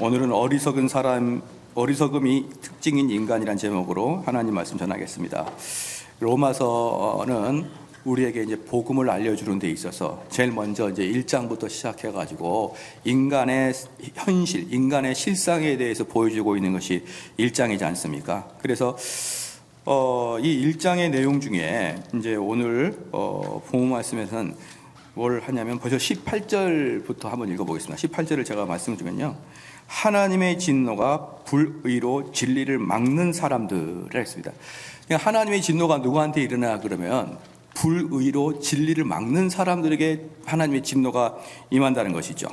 오늘은 어리석음이 특징인 인간이란 제목으로 하나님 말씀 전하겠습니다. 로마서는 우리에게 이제 복음을 알려주는 데 있어서 제일 먼저 이제 1장부터 시작해가지고 인간의 현실, 인간의 실상에 대해서 보여주고 있는 것이 1장이지 않습니까? 그래서 이 1장의 내용 중에 이제 오늘 본문 말씀에서는 뭘 하냐면 벌써 18절부터 한번 읽어보겠습니다. 18절을 제가 말씀드리면요, 하나님의 진노가 불의로 진리를 막는 사람들을 했습니다. 그러니까 하나님의 진노가 누구한테 일어나 그러면 불의로 진리를 막는 사람들에게 하나님의 진노가 임한다는 것이죠.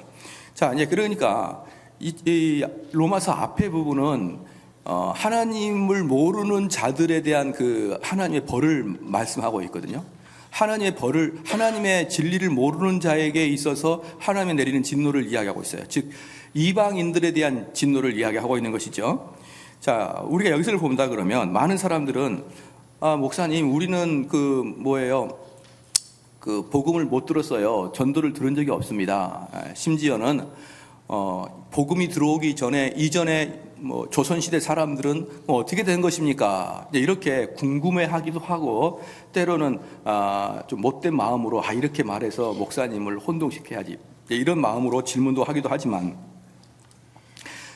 자, 이제 그러니까 이 로마서 앞에 부분은 하나님을 모르는 자들에 대한 그 하나님의 벌을 말씀하고 있거든요. 하나님의 벌을, 하나님의 진리를 모르는 자에게 있어서 하나님이 내리는 진노를 이야기하고 있어요. 즉 이방인들에 대한 진노를 이야기하고 있는 것이죠. 자, 우리가 여기서 본다 그러면 많은 사람들은 목사님, 우리는 복음을 못 들었어요. 전도를 들은 적이 없습니다. 심지어는 복음이 들어오기 전에 이전에 조선시대 사람들은 어떻게 된 것입니까? 이렇게 궁금해하기도 하고, 때로는 좀 못된 마음으로 이렇게 말해서 목사님을 혼동시켜야지, 이런 마음으로 질문도 하기도 하지만,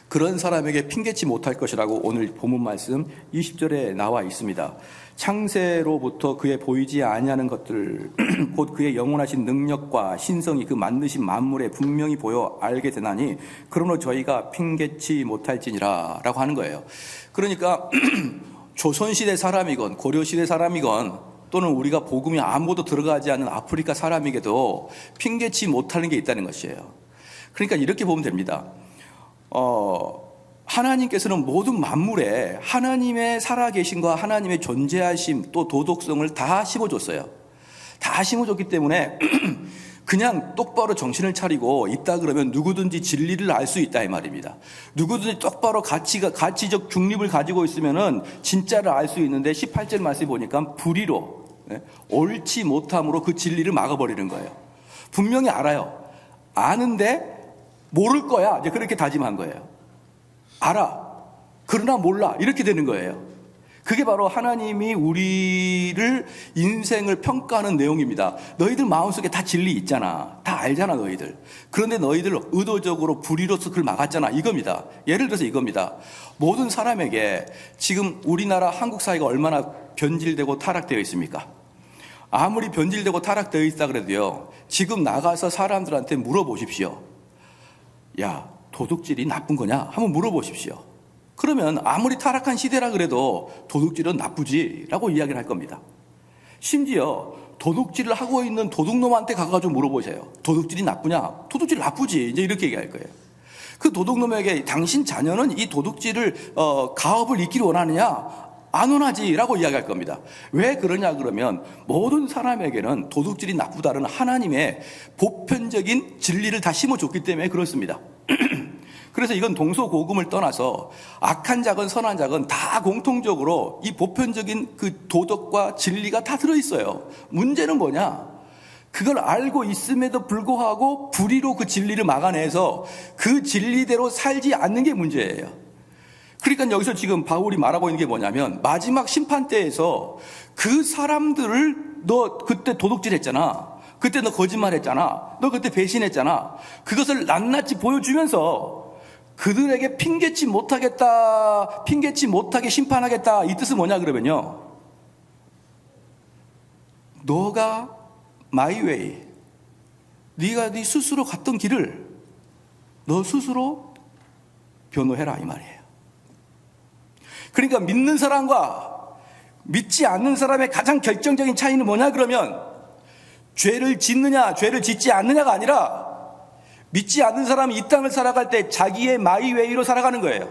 그런 사람에게 핑계치 못할 것이라고 오늘 본문 말씀 20절에 나와 있습니다. 창세로부터 그의 보이지 아니하는 것들 곧 그의 영원하신 능력과 신성이 그 만드신 만물에 분명히 보여 알게 되나니 그러므로 저희가 핑계치 못할지니라 라고 하는 거예요. 그러니까 조선시대 사람이건 고려시대 사람이건 또는 우리가 복음이 아무것도 들어가지 않는 아프리카 사람에게도 핑계치 못하는 게 있다는 것이에요. 그러니까 이렇게 보면 됩니다. 하나님께서는 모든 만물에 하나님의 살아계심과 하나님의 존재하심 또 도덕성을 다 심어줬어요. 다 심어줬기 때문에 그냥 똑바로 정신을 차리고 있다 그러면 누구든지 진리를 알 수 있다 이 말입니다. 누구든지 똑바로 가치적 중립을 가지고 있으면은 진짜를 알 수 있는데 18절 말씀 보니까 불의로, 옳지 못함으로 그 진리를 막아버리는 거예요. 분명히 알아요. 아는데 모를 거야, 이제 그렇게 다짐한 거예요. 알아, 그러나 몰라, 이렇게 되는 거예요. 그게 바로 하나님이 우리를 인생을 평가하는 내용입니다. 너희들 마음속에 다 진리 있잖아, 다 알잖아 너희들. 그런데 너희들 의도적으로 불의로서 그걸 막았잖아, 이겁니다. 예를 들어서 이겁니다. 모든 사람에게 지금 우리나라 한국 사회가 얼마나 변질되고 타락되어 있습니까? 아무리 변질되고 타락되어 있다 그래도요, 지금 나가서 사람들한테 물어보십시오. 야, 도둑질이 나쁜 거냐? 한번 물어보십시오. 그러면 아무리 타락한 시대라 그래도 도둑질은 나쁘지 라고 이야기를 할 겁니다. 심지어 도둑질을 하고 있는 도둑놈한테 가가지고 물어보세요. 도둑질이 나쁘냐? 도둑질 나쁘지, 이제 이렇게 얘기할 거예요. 그 도둑놈에게 당신 자녀는 이 도둑질을 가업을 잇기를 원하느냐? 안 원하지 라고 이야기할 겁니다. 왜 그러냐 그러면 모든 사람에게는 도둑질이 나쁘다는 하나님의 보편적인 진리를 다 심어줬기 때문에 그렇습니다. 그래서 이건 동서고금을 떠나서 악한 자건 선한 자건 다 공통적으로 이 보편적인 그 도덕과 진리가 다 들어있어요. 문제는 뭐냐? 그걸 알고 있음에도 불구하고 불의로 그 진리를 막아내서 그 진리대로 살지 않는 게 문제예요. 그러니까 여기서 지금 바울이 말하고 있는 게 뭐냐면, 마지막 심판 때에서 그 사람들을 너 그때 도둑질했잖아, 그때 너 거짓말했잖아, 너 그때 배신했잖아, 그것을 낱낱이 보여주면서 그들에게 핑계치 못하게 심판하겠다, 이 뜻은 뭐냐 그러면요, 너가 my way, 네가 네 스스로 갔던 길을 너 스스로 변호해라 이 말이에요. 그러니까 믿는 사람과 믿지 않는 사람의 가장 결정적인 차이는 뭐냐 그러면, 죄를 짓느냐 죄를 짓지 않느냐가 아니라, 믿지 않는 사람이 이 땅을 살아갈 때 자기의 마이웨이로 살아가는 거예요.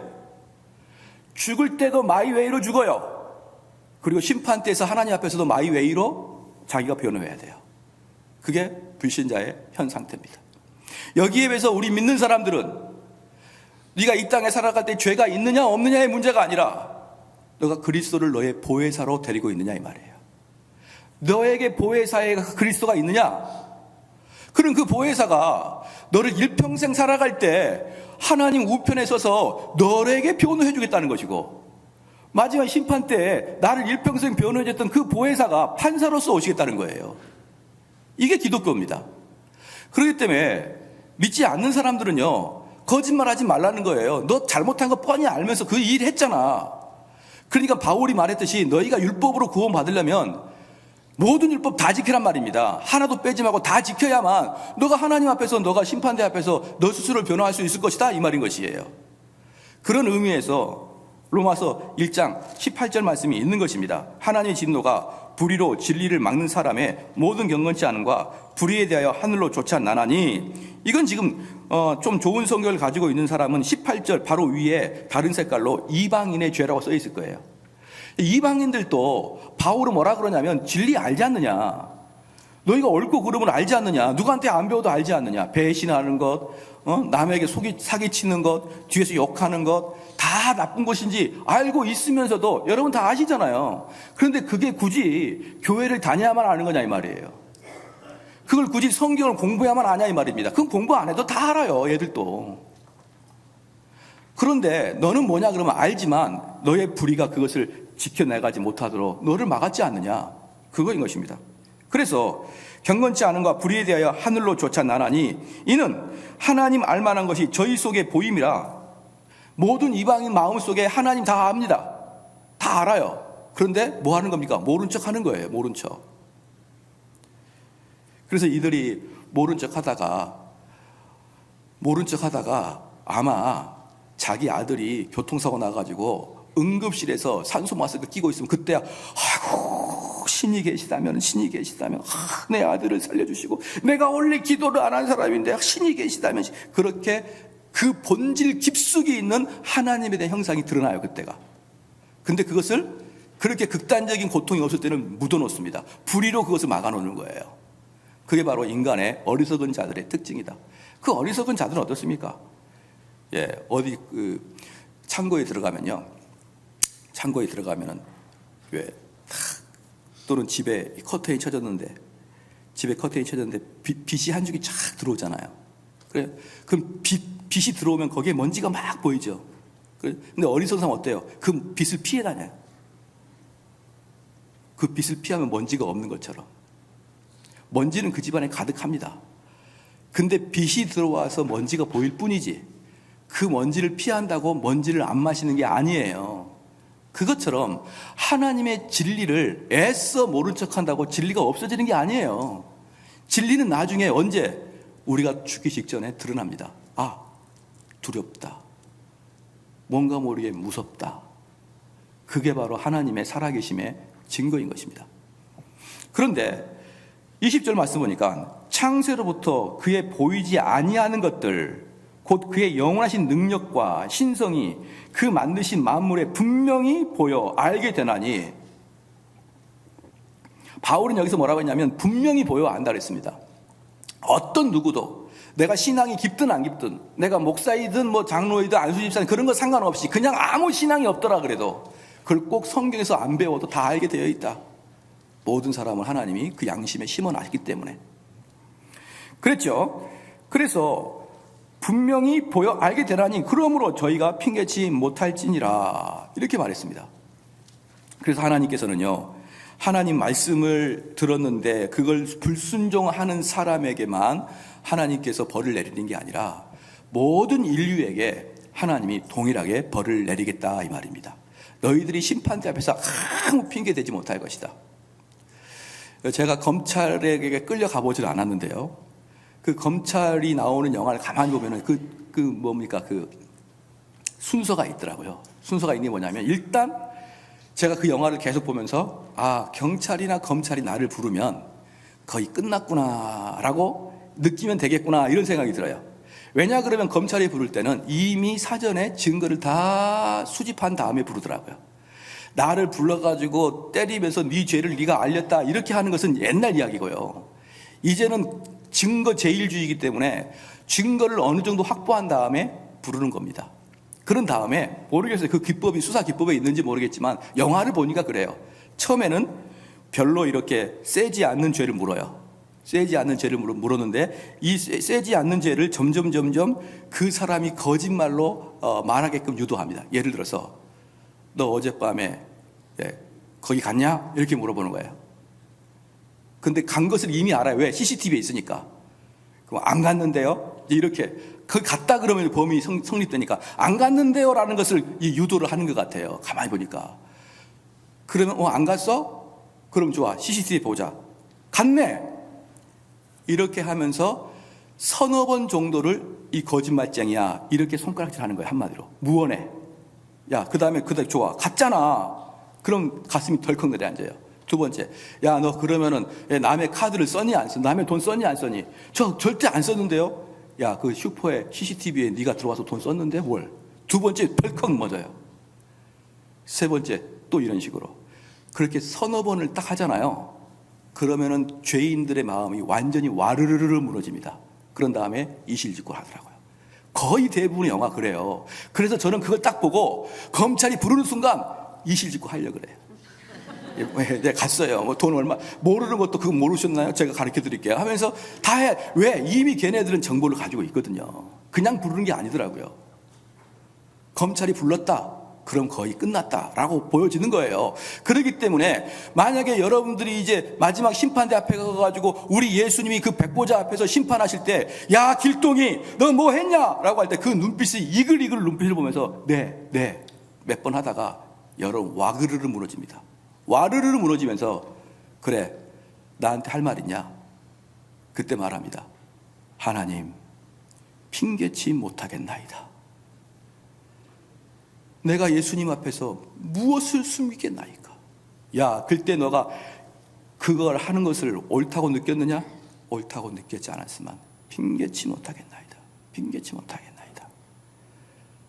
죽을 때도 마이웨이로 죽어요. 그리고 심판 때에서 하나님 앞에서도 마이웨이로 자기가 변호해야 돼요. 그게 불신자의 현 상태입니다. 여기에 비해서 우리 믿는 사람들은 네가 이 땅에 살아갈 때 죄가 있느냐 없느냐의 문제가 아니라 너가 그리스도를 너의 보혜사로 데리고 있느냐 이 말이에요. 너에게 보혜사에 그리스도가 있느냐? 그럼 그 보혜사가 너를 일평생 살아갈 때 하나님 우편에 서서 너에게 변호해 주겠다는 것이고, 마지막 심판 때 나를 일평생 변호해 줬던 그 보혜사가 판사로서 오시겠다는 거예요. 이게 기독교입니다. 그렇기 때문에 믿지 않는 사람들은요, 거짓말하지 말라는 거예요. 너 잘못한 거 뻔히 알면서 그 일 했잖아. 그러니까 바울이 말했듯이 너희가 율법으로 구원 받으려면 모든 율법 다 지키란 말입니다. 하나도 빼지 말고 다 지켜야만 너가 하나님 앞에서, 너가 심판대 앞에서 너 스스로를 변호할 수 있을 것이다, 이 말인 것이에요. 그런 의미에서 로마서 1장 18절 말씀이 있는 것입니다. 하나님의 진노가 불의로 진리를 막는 사람의 모든 경건치 않음과 불의에 대하여 하늘로 쫓아 나나니, 이건 지금 좀 좋은 성경을 가지고 있는 사람은 18절 바로 위에 다른 색깔로 이방인의 죄라고 써 있을 거예요. 이방인들도 바울은 뭐라 그러냐면, 진리 알지 않느냐, 너희가 옳고 그름을 알지 않느냐, 누구한테 안 배워도 알지 않느냐, 배신하는 것, 남에게 사기치는 것, 뒤에서 욕하는 것, 다 나쁜 것인지 알고 있으면서도 여러분 다 아시잖아요. 그런데 그게 굳이 교회를 다녀야만 아는 거냐 이 말이에요. 그걸 굳이 성경을 공부해야만 아냐 이 말입니다. 그건 공부 안 해도 다 알아요, 얘들도. 그런데 너는 뭐냐 그러면 알지만 너의 불의가 그것을 지켜내가지 못하도록 너를 막았지 않느냐, 그거인 것입니다. 그래서 경건치 않음과 불의에 대하여 하늘로 쫓아 나나니, 이는 하나님 알만한 것이 저희 속에 보임이라. 모든 이방인 마음속에 하나님 다 압니다. 다 알아요. 그런데 뭐 하는 겁니까? 모른 척 하는 거예요. 모른 척. 그래서 이들이 모른 척 하다가 아마 자기 아들이 교통사고 나가지고 응급실에서 산소 마스크 끼고 있으면 그때야, 아이고, 신이 계시다면, 내 아들을 살려주시고, 내가 원래 기도를 안 한 사람인데 신이 계시다면, 그렇게 그 본질 깊숙이 있는 하나님에 대한 형상이 드러나요, 그때가. 근데 그것을 그렇게 극단적인 고통이 없을 때는 묻어놓습니다. 불의로 그것을 막아놓는 거예요. 그게 바로 인간의 어리석은 자들의 특징이다. 그 어리석은 자들은 어떻습니까? 어디 창고에 들어가면은 또는 집에 커튼이 쳐졌는데 빛이 한 줄기 쫙 들어오잖아요. 그럼 빛이 들어오면 거기에 먼지가 막 보이죠. 근데 어리석은 사람은 어때요? 그 빛을 피해 다녀요. 그 빛을 피하면 먼지가 없는 것처럼. 먼지는 그 집안에 가득합니다. 근데 빛이 들어와서 먼지가 보일 뿐이지, 그 먼지를 피한다고 먼지를 안 마시는 게 아니에요. 그것처럼 하나님의 진리를 애써 모른 척한다고 진리가 없어지는 게 아니에요. 진리는 나중에 언제? 우리가 죽기 직전에 드러납니다. 아, 두렵다, 뭔가 모르게 무섭다. 그게 바로 하나님의 살아계심의 증거인 것입니다. 그런데 20절 말씀 보니까, 창세로부터 그의 보이지 아니하는 것들, 곧 그의 영원하신 능력과 신성이 그 만드신 만물에 분명히 보여 알게 되나니. 바울은 여기서 뭐라고 했냐면 분명히 보여 안다 그랬습니다. 어떤 누구도, 내가 신앙이 깊든 안 깊든, 내가 목사이든 뭐 장로이든 안수집사든 그런 거 상관없이 그냥 아무 신앙이 없더라 그래도 그걸 꼭 성경에서 안 배워도 다 알게 되어 있다. 모든 사람을 하나님이 그 양심에 심어놨기 때문에 그랬죠. 그래서 분명히 보여 알게 되라니, 그러므로 저희가 핑계치 못할지니라, 이렇게 말했습니다. 그래서 하나님께서는요, 하나님 말씀을 들었는데 그걸 불순종하는 사람에게만 하나님께서 벌을 내리는 게 아니라 모든 인류에게 하나님이 동일하게 벌을 내리겠다 이 말입니다. 너희들이 심판대 앞에서 아무 핑계 대지 못할 것이다. 제가 검찰에게 끌려가보질 않았는데요, 그 검찰이 나오는 영화를 가만히 보면은 그 순서가 있더라고요. 순서가 있는 게 뭐냐면, 일단 제가 그 영화를 계속 보면서, 아, 경찰이나 검찰이 나를 부르면 거의 끝났구나라고 느끼면 되겠구나, 이런 생각이 들어요. 왜냐 그러면 검찰이 부를 때는 이미 사전에 증거를 다 수집한 다음에 부르더라고요. 나를 불러가지고 때리면서 네 죄를 네가 알렸다 이렇게 하는 것은 옛날 이야기고요. 이제는 증거 제일주의이기 때문에 증거를 어느 정도 확보한 다음에 부르는 겁니다. 그런 다음에, 모르겠어요, 그 기법이 수사 기법에 있는지 모르겠지만 영화를 보니까 그래요. 처음에는 별로 이렇게 세지 않는 죄를 물어요. 세지 않는 죄를 물었는데 이 세지 않는 죄를 점점 그 사람이 거짓말로 말하게끔 유도합니다. 예를 들어서 너 어젯밤에 거기 갔냐? 이렇게 물어보는 거예요. 근데 간 것을 이미 알아요. 왜? CCTV에 있으니까. 그럼 안 갔는데요? 이렇게 거기 갔다 그러면 범인이 성립되니까 안 갔는데요? 라는 것을 유도를 하는 것 같아요. 가만히 보니까. 그러면 안 갔어? 그럼 좋아. CCTV 보자. 갔네. 이렇게 하면서 서너 번 정도를 이 거짓말쟁이야 이렇게 손가락질 하는 거예요. 한마디로 무언해. 야, 그 다음에 좋아. 갔잖아. 그럼 가슴이 덜컥 내려앉아요. 두 번째, 야, 너 그러면은 남의 카드를 썼니 안 썼니? 남의 돈 썼니 안 썼니? 저 절대 안 썼는데요. 야, 그 슈퍼에 CCTV에 네가 들어와서 돈 썼는데 뭘? 두 번째 덜컥 멎어요. 세 번째 또 이런 식으로 그렇게 서너 번을 딱 하잖아요. 그러면은 죄인들의 마음이 완전히 와르르르 무너집니다. 그런 다음에 이실직고를 하더라고요. 거의 대부분의 영화 그래요. 그래서 저는 그걸 딱 보고 검찰이 부르는 순간 이실직고 하려고 그래요. 네, 갔어요. 뭐 돈 얼마 모르는 것도 그거 모르셨나요? 제가 가르쳐 드릴게요 하면서 다 해. 왜? 이미 걔네들은 정보를 가지고 있거든요. 그냥 부르는 게 아니더라고요. 검찰이 불렀다. 그럼 거의 끝났다라고 보여지는 거예요. 그렇기 때문에 만약에 여러분들이 이제 마지막 심판대 앞에 가가지고 우리 예수님이 그 백보자 앞에서 심판하실 때, 야, 길동이 너 뭐 했냐? 라고 할 때 그 눈빛이 이글이글 눈빛을 보면서 네 몇 번 하다가 여러분 와그르르 무너집니다. 와르르르 무너지면서 그래, 나한테 할 말 있냐? 그때 말합니다. 하나님, 핑계치 못하겠나이다. 내가 예수님 앞에서 무엇을 숨기겠나이까? 야, 그때 너가 그걸 하는 것을 옳다고 느꼈느냐? 옳다고 느꼈지 않았으면 핑계치 못하겠나이다. 핑계치 못하겠나이다.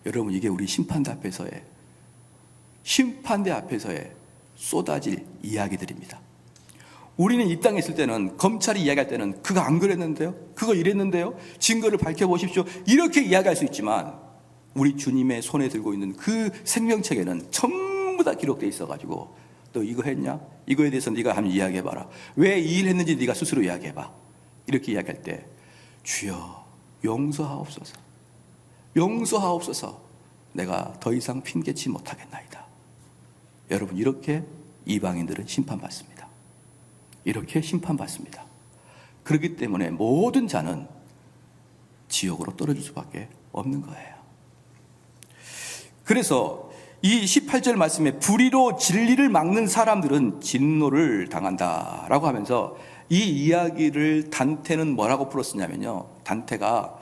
여러분, 이게 우리 심판대 앞에서의 쏟아질 이야기들입니다. 우리는 이 땅에 있을 때는 검찰이 이야기할 때는 그거 안 그랬는데요? 그거 이랬는데요? 증거를 밝혀보십시오. 이렇게 이야기할 수 있지만 우리 주님의 손에 들고 있는 그 생명책에는 전부 다 기록되어 있어가지고 너 이거 했냐? 이거에 대해서 네가 한번 이야기해봐라. 왜 이 일 했는지 네가 스스로 이야기해봐. 이렇게 이야기할 때 주여 용서하옵소서. 용서하옵소서. 내가 더 이상 핑계치 못하겠나이다. 여러분, 이렇게 이방인들은 심판받습니다. 이렇게 심판받습니다. 그렇기 때문에 모든 자는 지옥으로 떨어질 수밖에 없는 거예요. 그래서 이 18절 말씀에 불의로 진리를 막는 사람들은 진노를 당한다라고 하면서 이 이야기를 단테는 뭐라고 풀었느냐면요. 단테가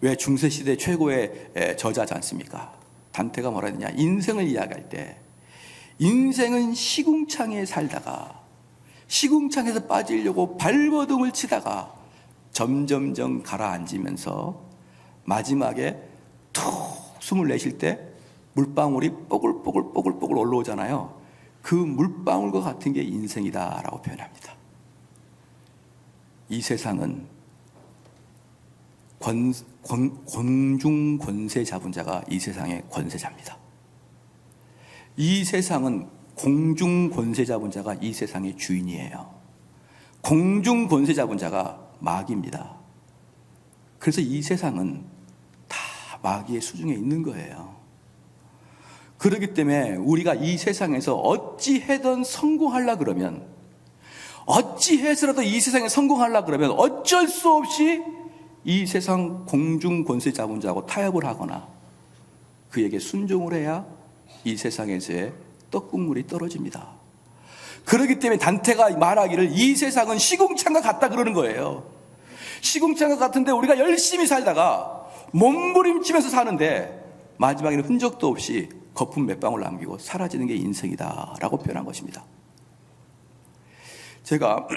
왜 중세시대 최고의 저자지 않습니까? 단테가 뭐라 했느냐. 인생을 이야기할 때 인생은 시궁창에 살다가 시궁창에서 빠지려고 발버둥을 치다가 점점점 가라앉으면서 마지막에 툭 숨을 내쉴 때 물방울이 뽀글뽀글 올라오잖아요. 그 물방울과 같은 게 인생이다라고 표현합니다. 이 세상은 공중 권세 잡은 자가 이 세상의 권세자입니다. 이 세상은 공중 권세 잡은 자가 이 세상의 주인이에요. 공중 권세 잡은 자가 마귀입니다. 그래서 이 세상은 다 마귀의 수중에 있는 거예요. 그렇기 때문에 우리가 이 세상에서 어찌해든 성공하려 그러면, 어찌해서라도 이 세상에 성공하려 그러면 어쩔 수 없이 이 세상 공중 권세 잡은 자하고 타협을 하거나 그에게 순종을 해야 이 세상에서의 떡국물이 떨어집니다. 그렇기 때문에 단테가 말하기를 이 세상은 시궁창과 같다 그러는 거예요. 시궁창과 같은데 우리가 열심히 살다가 몸부림치면서 사는데 마지막에는 흔적도 없이 거품 몇 방울 남기고 사라지는 게 인생이다라고 표현한 것입니다. 제가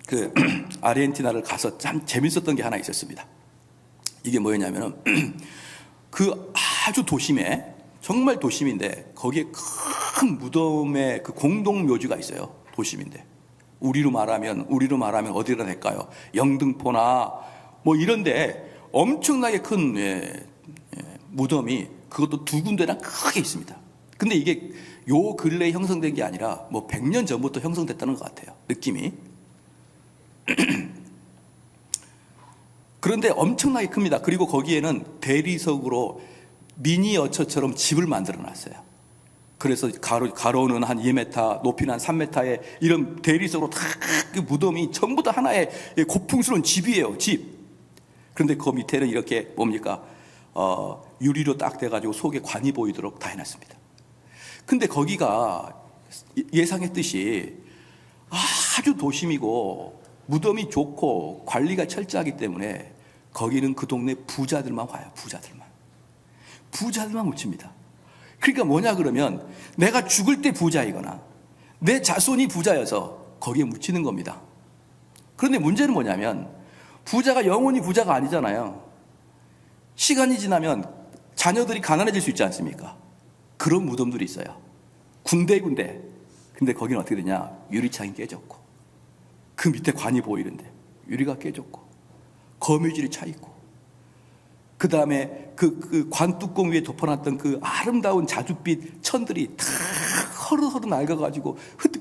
그 아르헨티나를 가서 참 재밌었던 게 하나 있었습니다. 이게 뭐였냐면은 그 아주 도심에, 정말 도심인데 거기에 큰 무덤의 그 공동 묘지가 있어요. 도심인데 우리로 말하면 어디라 될까요? 영등포나 뭐 이런데 엄청나게 큰 무덤이 그것도 두 군데나 크게 있습니다. 근데 이게 요 근래에 형성된 게 아니라 뭐 100년 전부터 형성됐다는 것 같아요. 느낌이. 그런데 엄청나게 큽니다. 그리고 거기에는 대리석으로 미니어처처럼 집을 만들어 놨어요. 그래서 가로는 한 2m, 높이는 한 3m의 이런 대리석으로 다 그 무덤이 전부 다 하나의 고풍스러운 집이에요. 집. 그런데 그 밑에는 이렇게 뭡니까? 유리로 딱 돼가지고 속에 관이 보이도록 다 해놨습니다. 근데 거기가 예상했듯이 아주 도심이고 무덤이 좋고 관리가 철저하기 때문에 거기는 그 동네 부자들만 와요. 부자들만 묻힙니다. 그러니까 뭐냐 그러면 내가 죽을 때 부자이거나 내 자손이 부자여서 거기에 묻히는 겁니다. 그런데 문제는 뭐냐면 부자가 영원히 부자가 아니잖아요. 시간이 지나면 자녀들이 가난해질 수 있지 않습니까? 그런 무덤들이 있어요. 군데군데. 근데 거기는 어떻게 되냐? 유리창이 깨졌고 그 밑에 관이 보이는데 유리가 깨졌고 거미줄이 차 있고 그 다음에 그 관 뚜껑 위에 덮어놨던 그 아름다운 자줏빛 천들이 다 허르허르 낡아가지고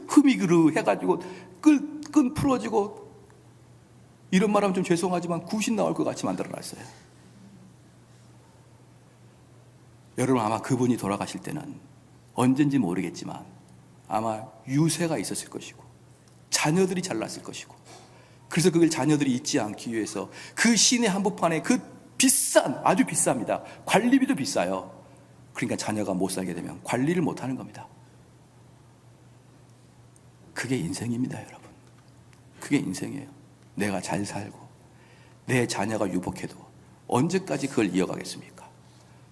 흐미그르 해가지고 끈 풀어지고 이런 말하면 좀 죄송하지만 구신 나올 것 같이 만들어놨어요. 여러분 아마 그분이 돌아가실 때는 언젠지 모르겠지만 아마 유세가 있었을 것이고 자녀들이 잘났을 것이고 그래서 그걸 자녀들이 잊지 않기 위해서 그 시내 한복판에 그 아주 비쌉니다. 관리비도 비싸요. 그러니까 자녀가 못 살게 되면 관리를 못 하는 겁니다. 그게 인생입니다, 여러분. 그게 인생이에요. 내가 잘 살고 내 자녀가 유복해도 언제까지 그걸 이어가겠습니까?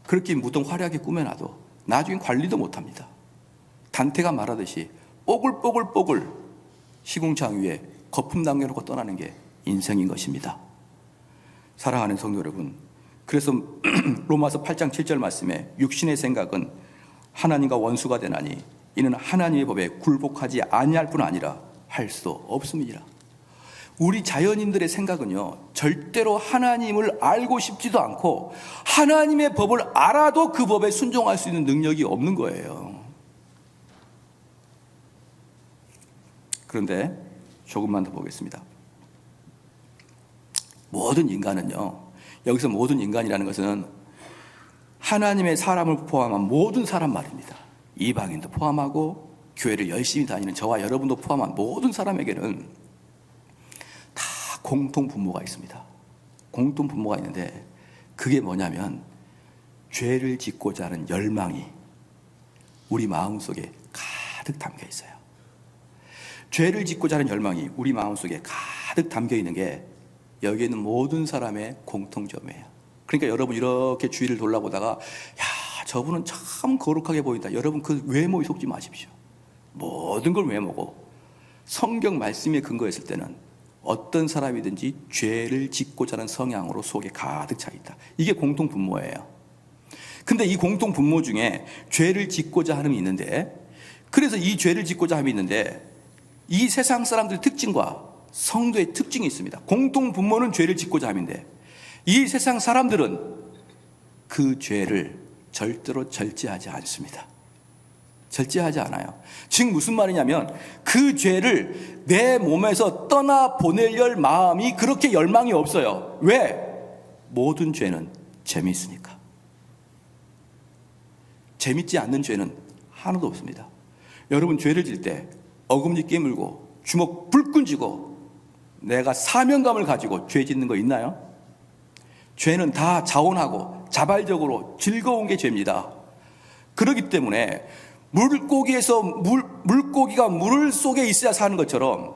그렇게 무덤 화려하게 꾸며놔도 나중에 관리도 못합니다. 단테가 말하듯이 뽀글뽀글 시궁창 위에 거품 남겨놓고 떠나는 게 인생인 것입니다. 사랑하는 성도 여러분, 그래서 로마서 8장 7절 말씀에 육신의 생각은 하나님과 원수가 되나니 이는 하나님의 법에 굴복하지 아니할 뿐 아니라 할 수 없음이니라. 우리 자연인들의 생각은요, 절대로 하나님을 알고 싶지도 않고 하나님의 법을 알아도 그 법에 순종할 수 있는 능력이 없는 거예요. 그런데 조금만 더 보겠습니다. 모든 인간은요, 여기서 모든 인간이라는 것은 하나님의 사람을 포함한 모든 사람 말입니다. 이방인도 포함하고 교회를 열심히 다니는 저와 여러분도 포함한 모든 사람에게는 다 공통 분모가 있습니다. 공통 분모가 있는데 그게 뭐냐면 죄를 짓고자 하는 열망이 우리 마음속에 가득 담겨 있어요. 죄를 짓고자 하는 열망이 우리 마음속에 가득 담겨 있는 게 여기에 있는 모든 사람의 공통점이에요. 그러니까 여러분 이렇게 주위를 돌아보다가 야, 저분은 참 거룩하게 보인다. 여러분 그 외모에 속지 마십시오. 모든 걸 외모고 성경 말씀에 근거했을 때는 어떤 사람이든지 죄를 짓고자 하는 성향으로 속에 가득 차 있다. 이게 공통 분모예요. 근데 이 공통 분모 중에 죄를 짓고자 함이 있는데, 그래서 이 죄를 짓고자 함이 있는데 이 세상 사람들의 특징과 성도의 특징이 있습니다. 공통 분모는 죄를 짓고자 함인데 이 세상 사람들은 그 죄를 절대로 절제하지 않습니다. 절제하지 않아요. 즉 무슨 말이냐면 그 죄를 내 몸에서 떠나보내려 마음이 그렇게 열망이 없어요. 왜? 모든 죄는 재미있으니까. 재밌지 않는 죄는 하나도 없습니다. 여러분 죄를 질 때 어금니 깨물고 주먹 불끈 쥐고 내가 사명감을 가지고 죄 짓는 거 있나요? 죄는 다 자원하고 자발적으로 즐거운 게 죄입니다. 그렇기 때문에 물고기가 물 속에 있어야 사는 것처럼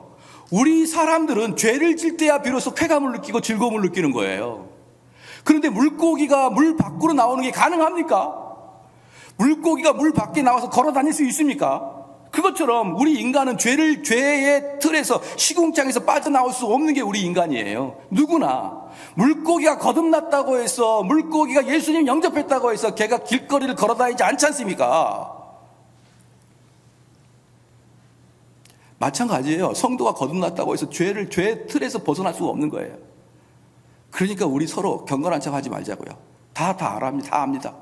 우리 사람들은 죄를 질 때야 비로소 쾌감을 느끼고 즐거움을 느끼는 거예요. 그런데 물고기가 물 밖으로 나오는 게 가능합니까? 물고기가 물 밖에 나와서 걸어 다닐 수 있습니까? 그것처럼 우리 인간은 죄의 틀에서 시궁창에서 빠져나올 수 없는 게 우리 인간이에요. 누구나 물고기가 거듭났다고 해서, 물고기가 예수님 영접했다고 해서 걔가 길거리를 걸어 다니지 않지 않습니까? 마찬가지예요. 성도가 거듭났다고 해서 죄의 틀에서 벗어날 수가 없는 거예요. 그러니까 우리 서로 경건한 척 하지 말자고요. 다 압니다.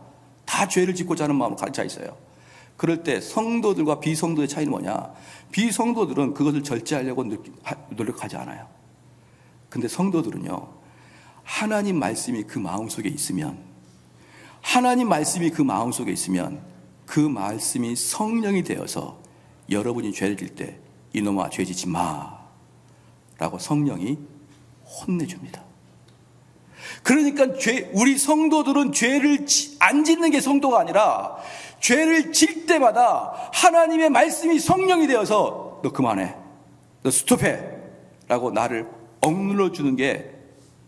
다 죄를 짓고자 하는 마음으로 가르쳐 있어요. 그럴 때 성도들과 비성도의 차이는 뭐냐? 비성도들은 그것을 절제하려고 노력하지 않아요. 근데 성도들은요, 하나님 말씀이 그 마음속에 있으면, 하나님 말씀이 그 마음속에 있으면 그 말씀이 성령이 되어서 여러분이 죄를 질 때 이놈아 죄 짓지 마 라고 성령이 혼내줍니다. 그러니까 우리 성도들은 죄를 안 짓는 게 성도가 아니라 죄를 질 때마다 하나님의 말씀이 성령이 되어서 너 그만해, 너 스톱해 라고 나를 억눌러 주는 게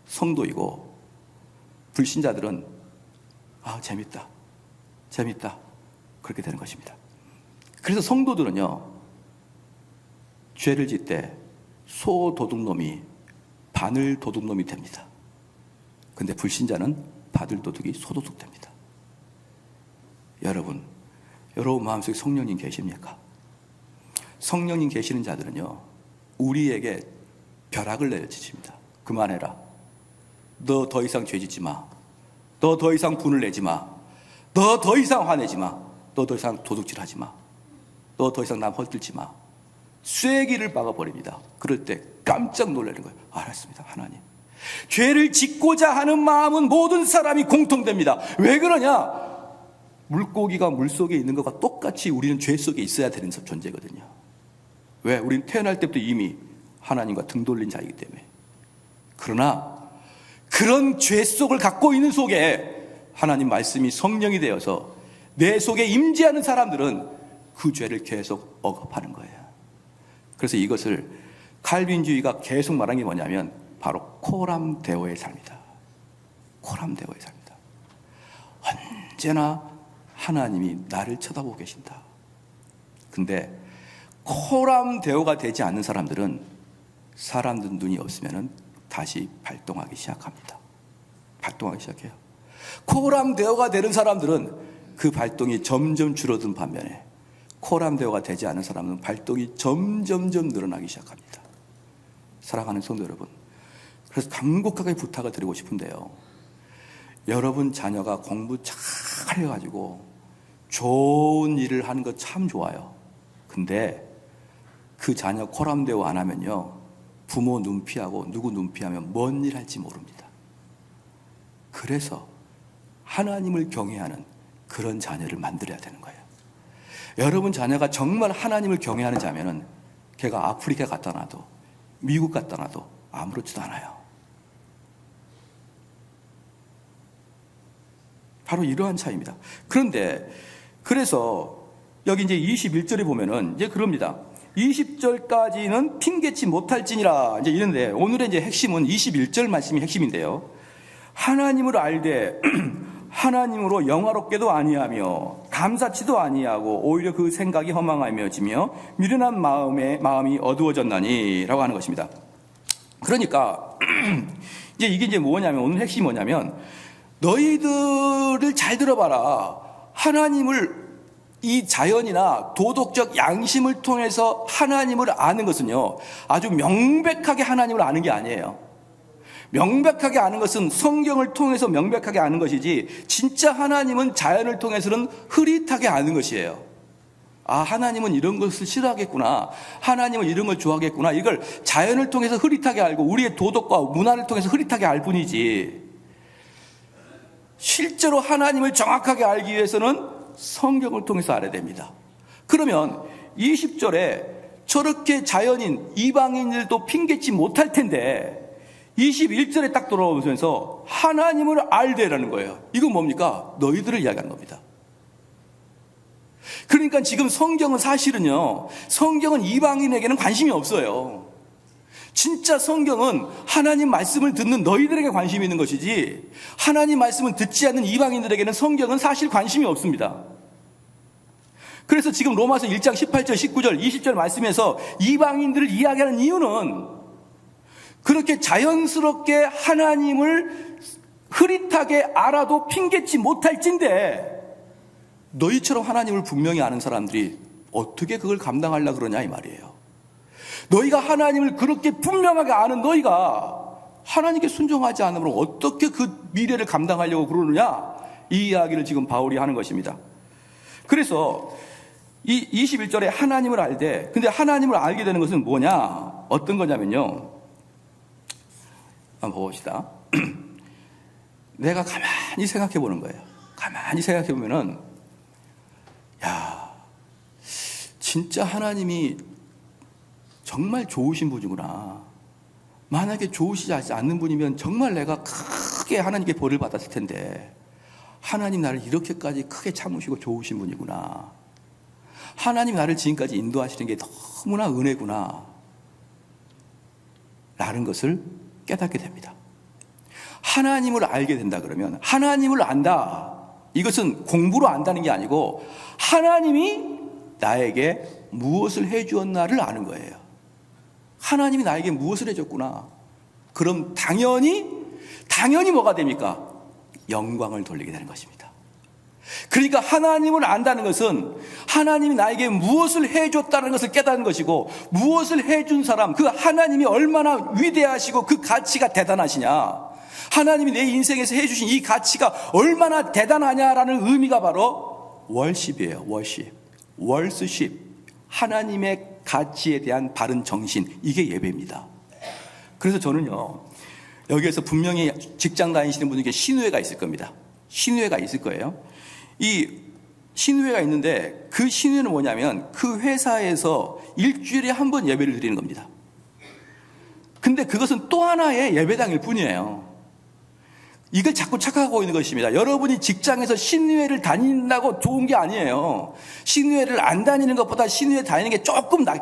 성도이고, 불신자들은 재밌다 그렇게 되는 것입니다. 그래서 성도들은요, 죄를 짓 때 소도둑놈이 바늘 도둑놈이 됩니다. 근데 불신자는 바늘 도둑이 소도둑 됩니다. 여러분 마음속에 성령님 계십니까? 성령님 계시는 자들은요, 우리에게 벼락을 내려주십니다. 그만해라. 너 더 이상 죄 짓지 마. 너 더 이상 분을 내지 마. 너 더 이상 화내지 마. 너 더 이상 도둑질 하지 마. 너 더 이상 남 헐뜯지 마. 쐐기를 박아버립니다. 그럴 때 깜짝 놀라는 거예요. 알았습니다, 하나님. 죄를 짓고자 하는 마음은 모든 사람이 공통됩니다. 왜 그러냐? 물고기가 물속에 있는 것과 똑같이 우리는 죄 속에 있어야 되는 존재거든요. 왜? 우리는 태어날 때부터 이미 하나님과 등 돌린 자이기 때문에. 그러나 그런 죄 속을 갖고 있는 속에 하나님 말씀이 성령이 되어서 내 속에 임재하는 사람들은 그 죄를 계속 억압하는 거예요. 그래서 이것을 칼빈주의가 계속 말한 게 뭐냐면 바로 코람데오의 삶이다. 코람데오의 삶이다. 언제나 하나님이 나를 쳐다보고 계신다. 근데 코람데오가 되지 않는 사람들은 사람들 눈이 없으면 다시 발동하기 시작합니다. 발동하기 시작해요. 코람데오가 되는 사람들은 그 발동이 점점 줄어든 반면에 코람데오가 되지 않은 사람은 발동이 점점점 늘어나기 시작합니다. 사랑하는 성도 여러분, 그래서 간곡하게 부탁을 드리고 싶은데요, 여러분 자녀가 공부 잘 해가지고 좋은 일을 하는 거 참 좋아요. 근데 그 자녀 코람데오 안 하면요, 부모 눈피하고 누구 눈피하면 뭔 일 할지 모릅니다. 그래서 하나님을 경외하는 그런 자녀를 만들어야 되는 거예요. 여러분 자녀가 정말 하나님을 경외하는 자면은 걔가 아프리카 갖다 놔도 미국 갖다 놔도 아무렇지도 않아요. 바로 이러한 차이입니다. 그런데 그래서 여기 이제 21절에 보면은 이제 그럽니다. 20절까지는 핑계치 못할지니라 이제 이런데, 오늘의 이제 핵심은 21절 말씀이 핵심인데요. 하나님을 알되 하나님으로 영화롭게도 아니하며 감사치도 아니하고 오히려 그 생각이 허망하며지며 미련한 마음이 어두워졌나니 라고 하는 것입니다. 그러니까 이제 이게 이제 뭐냐면, 오늘 핵심이 뭐냐면, 너희들을 잘 들어봐라. 하나님을, 이 자연이나 도덕적 양심을 통해서 하나님을 아는 것은요, 아주 명백하게 하나님을 아는 게 아니에요. 명백하게 아는 것은 성경을 통해서 명백하게 아는 것이지, 진짜 하나님은 자연을 통해서는 흐릿하게 아는 것이에요. 하나님은 이런 것을 싫어하겠구나, 하나님은 이런 걸 좋아하겠구나, 이걸 자연을 통해서 흐릿하게 알고 우리의 도덕과 문화를 통해서 흐릿하게 알 뿐이지, 실제로 하나님을 정확하게 알기 위해서는 성경을 통해서 알아야 됩니다. 그러면 20절에 저렇게 자연인 이방인들도 핑계치 못할 텐데 21절에 딱 돌아오면서 하나님을 알되라는 거예요. 이건 뭡니까? 너희들을 이야기하는 겁니다. 그러니까 지금 성경은 사실은요, 성경은 이방인에게는 관심이 없어요. 진짜 성경은 하나님 말씀을 듣는 너희들에게 관심이 있는 것이지, 하나님 말씀을 듣지 않는 이방인들에게는 성경은 사실 관심이 없습니다. 그래서 지금 로마서 1장 18절, 19절, 20절 말씀에서 이방인들을 이야기하는 이유는 그렇게 자연스럽게 하나님을 흐릿하게 알아도 핑계치 못할진데, 너희처럼 하나님을 분명히 아는 사람들이 어떻게 그걸 감당하려고 그러냐 이 말이에요. 너희가 하나님을 그렇게 분명하게 아는 너희가 하나님께 순종하지 않으면 어떻게 그 미래를 감당하려고 그러느냐, 이 이야기를 지금 바울이 하는 것입니다. 그래서 이 21절에 하나님을 알되, 근데 하나님을 알게 되는 것은 뭐냐? 어떤 거냐면요. 한번 봅시다. 내가 가만히 생각해 보는 거예요. 가만히 생각해 보면은, 야, 진짜 하나님이 정말 좋으신 분이구나. 만약에 좋으시지 않는 분이면 정말 내가 크게 하나님께 벌을 받았을 텐데, 하나님 나를 이렇게까지 크게 참으시고 좋으신 분이구나. 하나님 나를 지금까지 인도하시는 게 너무나 은혜구나 라는 것을 깨닫게 됩니다. 하나님을 알게 된다 그러면, 하나님을 안다, 이것은 공부로 안다는 게 아니고 하나님이 나에게 무엇을 해주었나를 아는 거예요. 하나님이 나에게 무엇을 해줬구나. 그럼 당연히 뭐가 됩니까? 영광을 돌리게 되는 것입니다. 그러니까 하나님을 안다는 것은 하나님이 나에게 무엇을 해줬다는 것을 깨닫는 것이고, 무엇을 해준 사람, 그 하나님이 얼마나 위대하시고 그 가치가 대단하시냐, 하나님이 내 인생에서 해주신 이 가치가 얼마나 대단하냐라는 의미가 바로 월십이에요. 월십. 하나님의 가치에 대한 바른 정신, 이게 예배입니다. 그래서 저는요, 여기에서 분명히 직장 다니시는 분에게 신우회가 있을 겁니다. 신우회가 있을 거예요. 이 신우회가 있는데, 그 신우회는 뭐냐면 그 회사에서 일주일에 한 번 예배를 드리는 겁니다. 근데 그것은 또 하나의 예배당일 뿐이에요. 이걸 자꾸 착각하고 있는 것입니다. 여러분이 직장에서 신우회를 다닌다고 좋은 게 아니에요. 신우회를 안 다니는 것보다 신우회 다니는 게 조금 날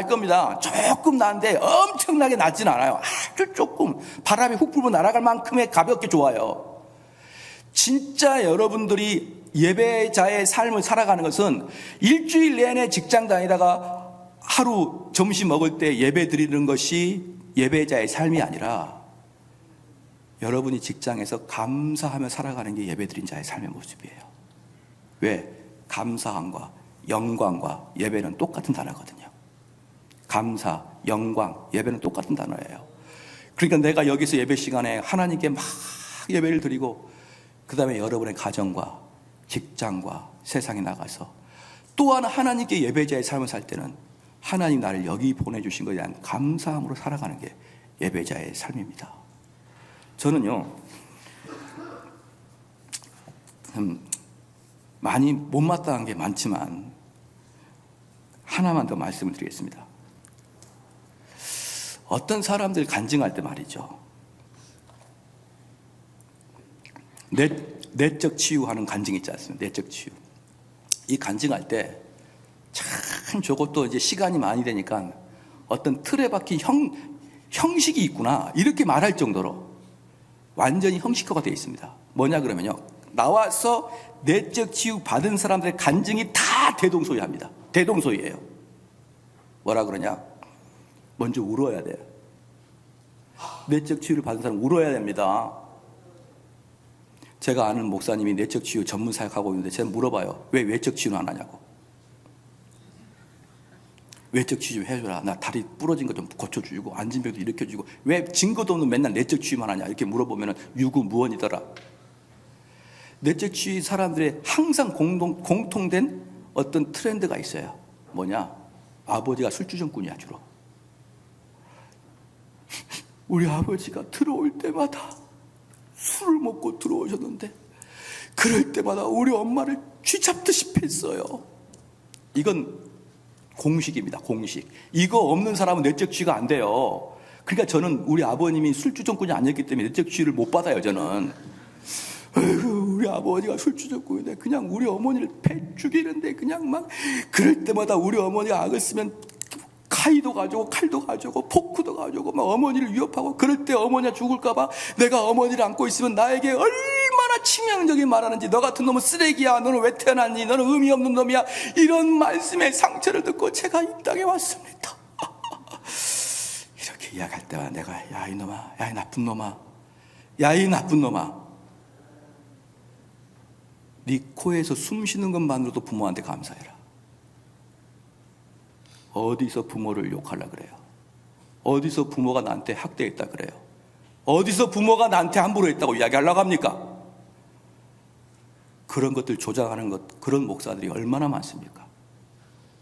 겁니다. 조금 나은데 엄청나게 낮진 않아요. 아주 조금, 바람이 훅 불고 날아갈 만큼의 가볍게 좋아요. 진짜 여러분들이 예배자의 삶을 살아가는 것은 일주일 내내 직장 다니다가 하루 점심 먹을 때 예배 드리는 것이 예배자의 삶이 아니라, 여러분이 직장에서 감사하며 살아가는 게 예배드린 자의 삶의 모습이에요. 왜? 감사함과 영광과 예배는 똑같은 단어거든요. 감사, 영광, 예배는 똑같은 단어예요. 그러니까 내가 여기서 예배 시간에 하나님께 막 예배를 드리고, 그 다음에 여러분의 가정과 직장과 세상에 나가서 또한 하나님께 예배자의 삶을 살 때는 하나님 나를 여기 보내주신 것에 대한 감사함으로 살아가는 게 예배자의 삶입니다. 저는요, 많이 못마땅한 게 많지만 하나만 더 말씀을 드리겠습니다. 어떤 사람들 간증할 때 말이죠, 내적 치유하는 간증 있지 않습니까? 내적 치유. 이 간증할 때 참 저것도 이제 시간이 많이 되니까 어떤 틀에 박힌 형식이 있구나, 이렇게 말할 정도로 완전히 형식화가 되어 있습니다. 뭐냐 그러면요, 나와서 내적 치유 받은 사람들의 간증이 다 대동소이합니다. 대동소이예요. 뭐라 그러냐? 먼저 울어야 돼요. 내적 치유를 받은 사람 울어야 됩니다. 제가 아는 목사님이 내적 치유 전문 사역하고 있는데 제가 물어봐요. 왜 외적 치유는 안 하냐고. 외적 치유 좀 해줘라. 나 다리 부러진 거 좀 고쳐주고 앉은 병도 일으켜주고, 왜 증거도 없는 맨날 내적 치유만 하냐, 이렇게 물어보면 유구무원이더라. 내적 치유 사람들의 항상 공통된 어떤 트렌드가 있어요. 뭐냐? 아버지가 술주정꾼이야, 주로. 우리 아버지가 들어올 때마다 술을 먹고 들어오셨는데, 그럴 때마다 우리 엄마를 쥐잡듯이 팼어요. 이건 공식입니다. 공식. 이거 없는 사람은 내적 치유가 안 돼요. 그러니까 저는 우리 아버님이 술주정꾼이 아니었기 때문에 내적 치유를 못 받아요. 저는 우리 아버지가 술주정꾼인데 그냥 우리 어머니를 패 죽이는데, 그냥 막 그럴 때마다 우리 어머니가 악을 쓰면 가위도 가지고 칼도 가지고 포크도 가지고 막 어머니를 위협하고, 그럴 때 어머니가 죽을까봐 내가 어머니를 안고 있으면 나에게 얼마나 치명적인 말하는지, 너 같은 놈은 쓰레기야, 너는 왜 태어났니, 너는 의미 없는 놈이야, 이런 말씀의 상처를 듣고 제가 이 땅에 왔습니다. 이렇게 이야기할 때마다 내가, 야 이놈아, 야 이 나쁜 놈아, 야 이 나쁜 놈아, 네 코에서 숨 쉬는 것만으로도 부모한테 감사해라. 어디서 부모를 욕하려 그래요? 어디서 부모가 나한테 학대했다 그래요? 어디서 부모가 나한테 함부로 했다고 이야기하려고 합니까? 그런 것들 조장하는 그런 목사들이 얼마나 많습니까?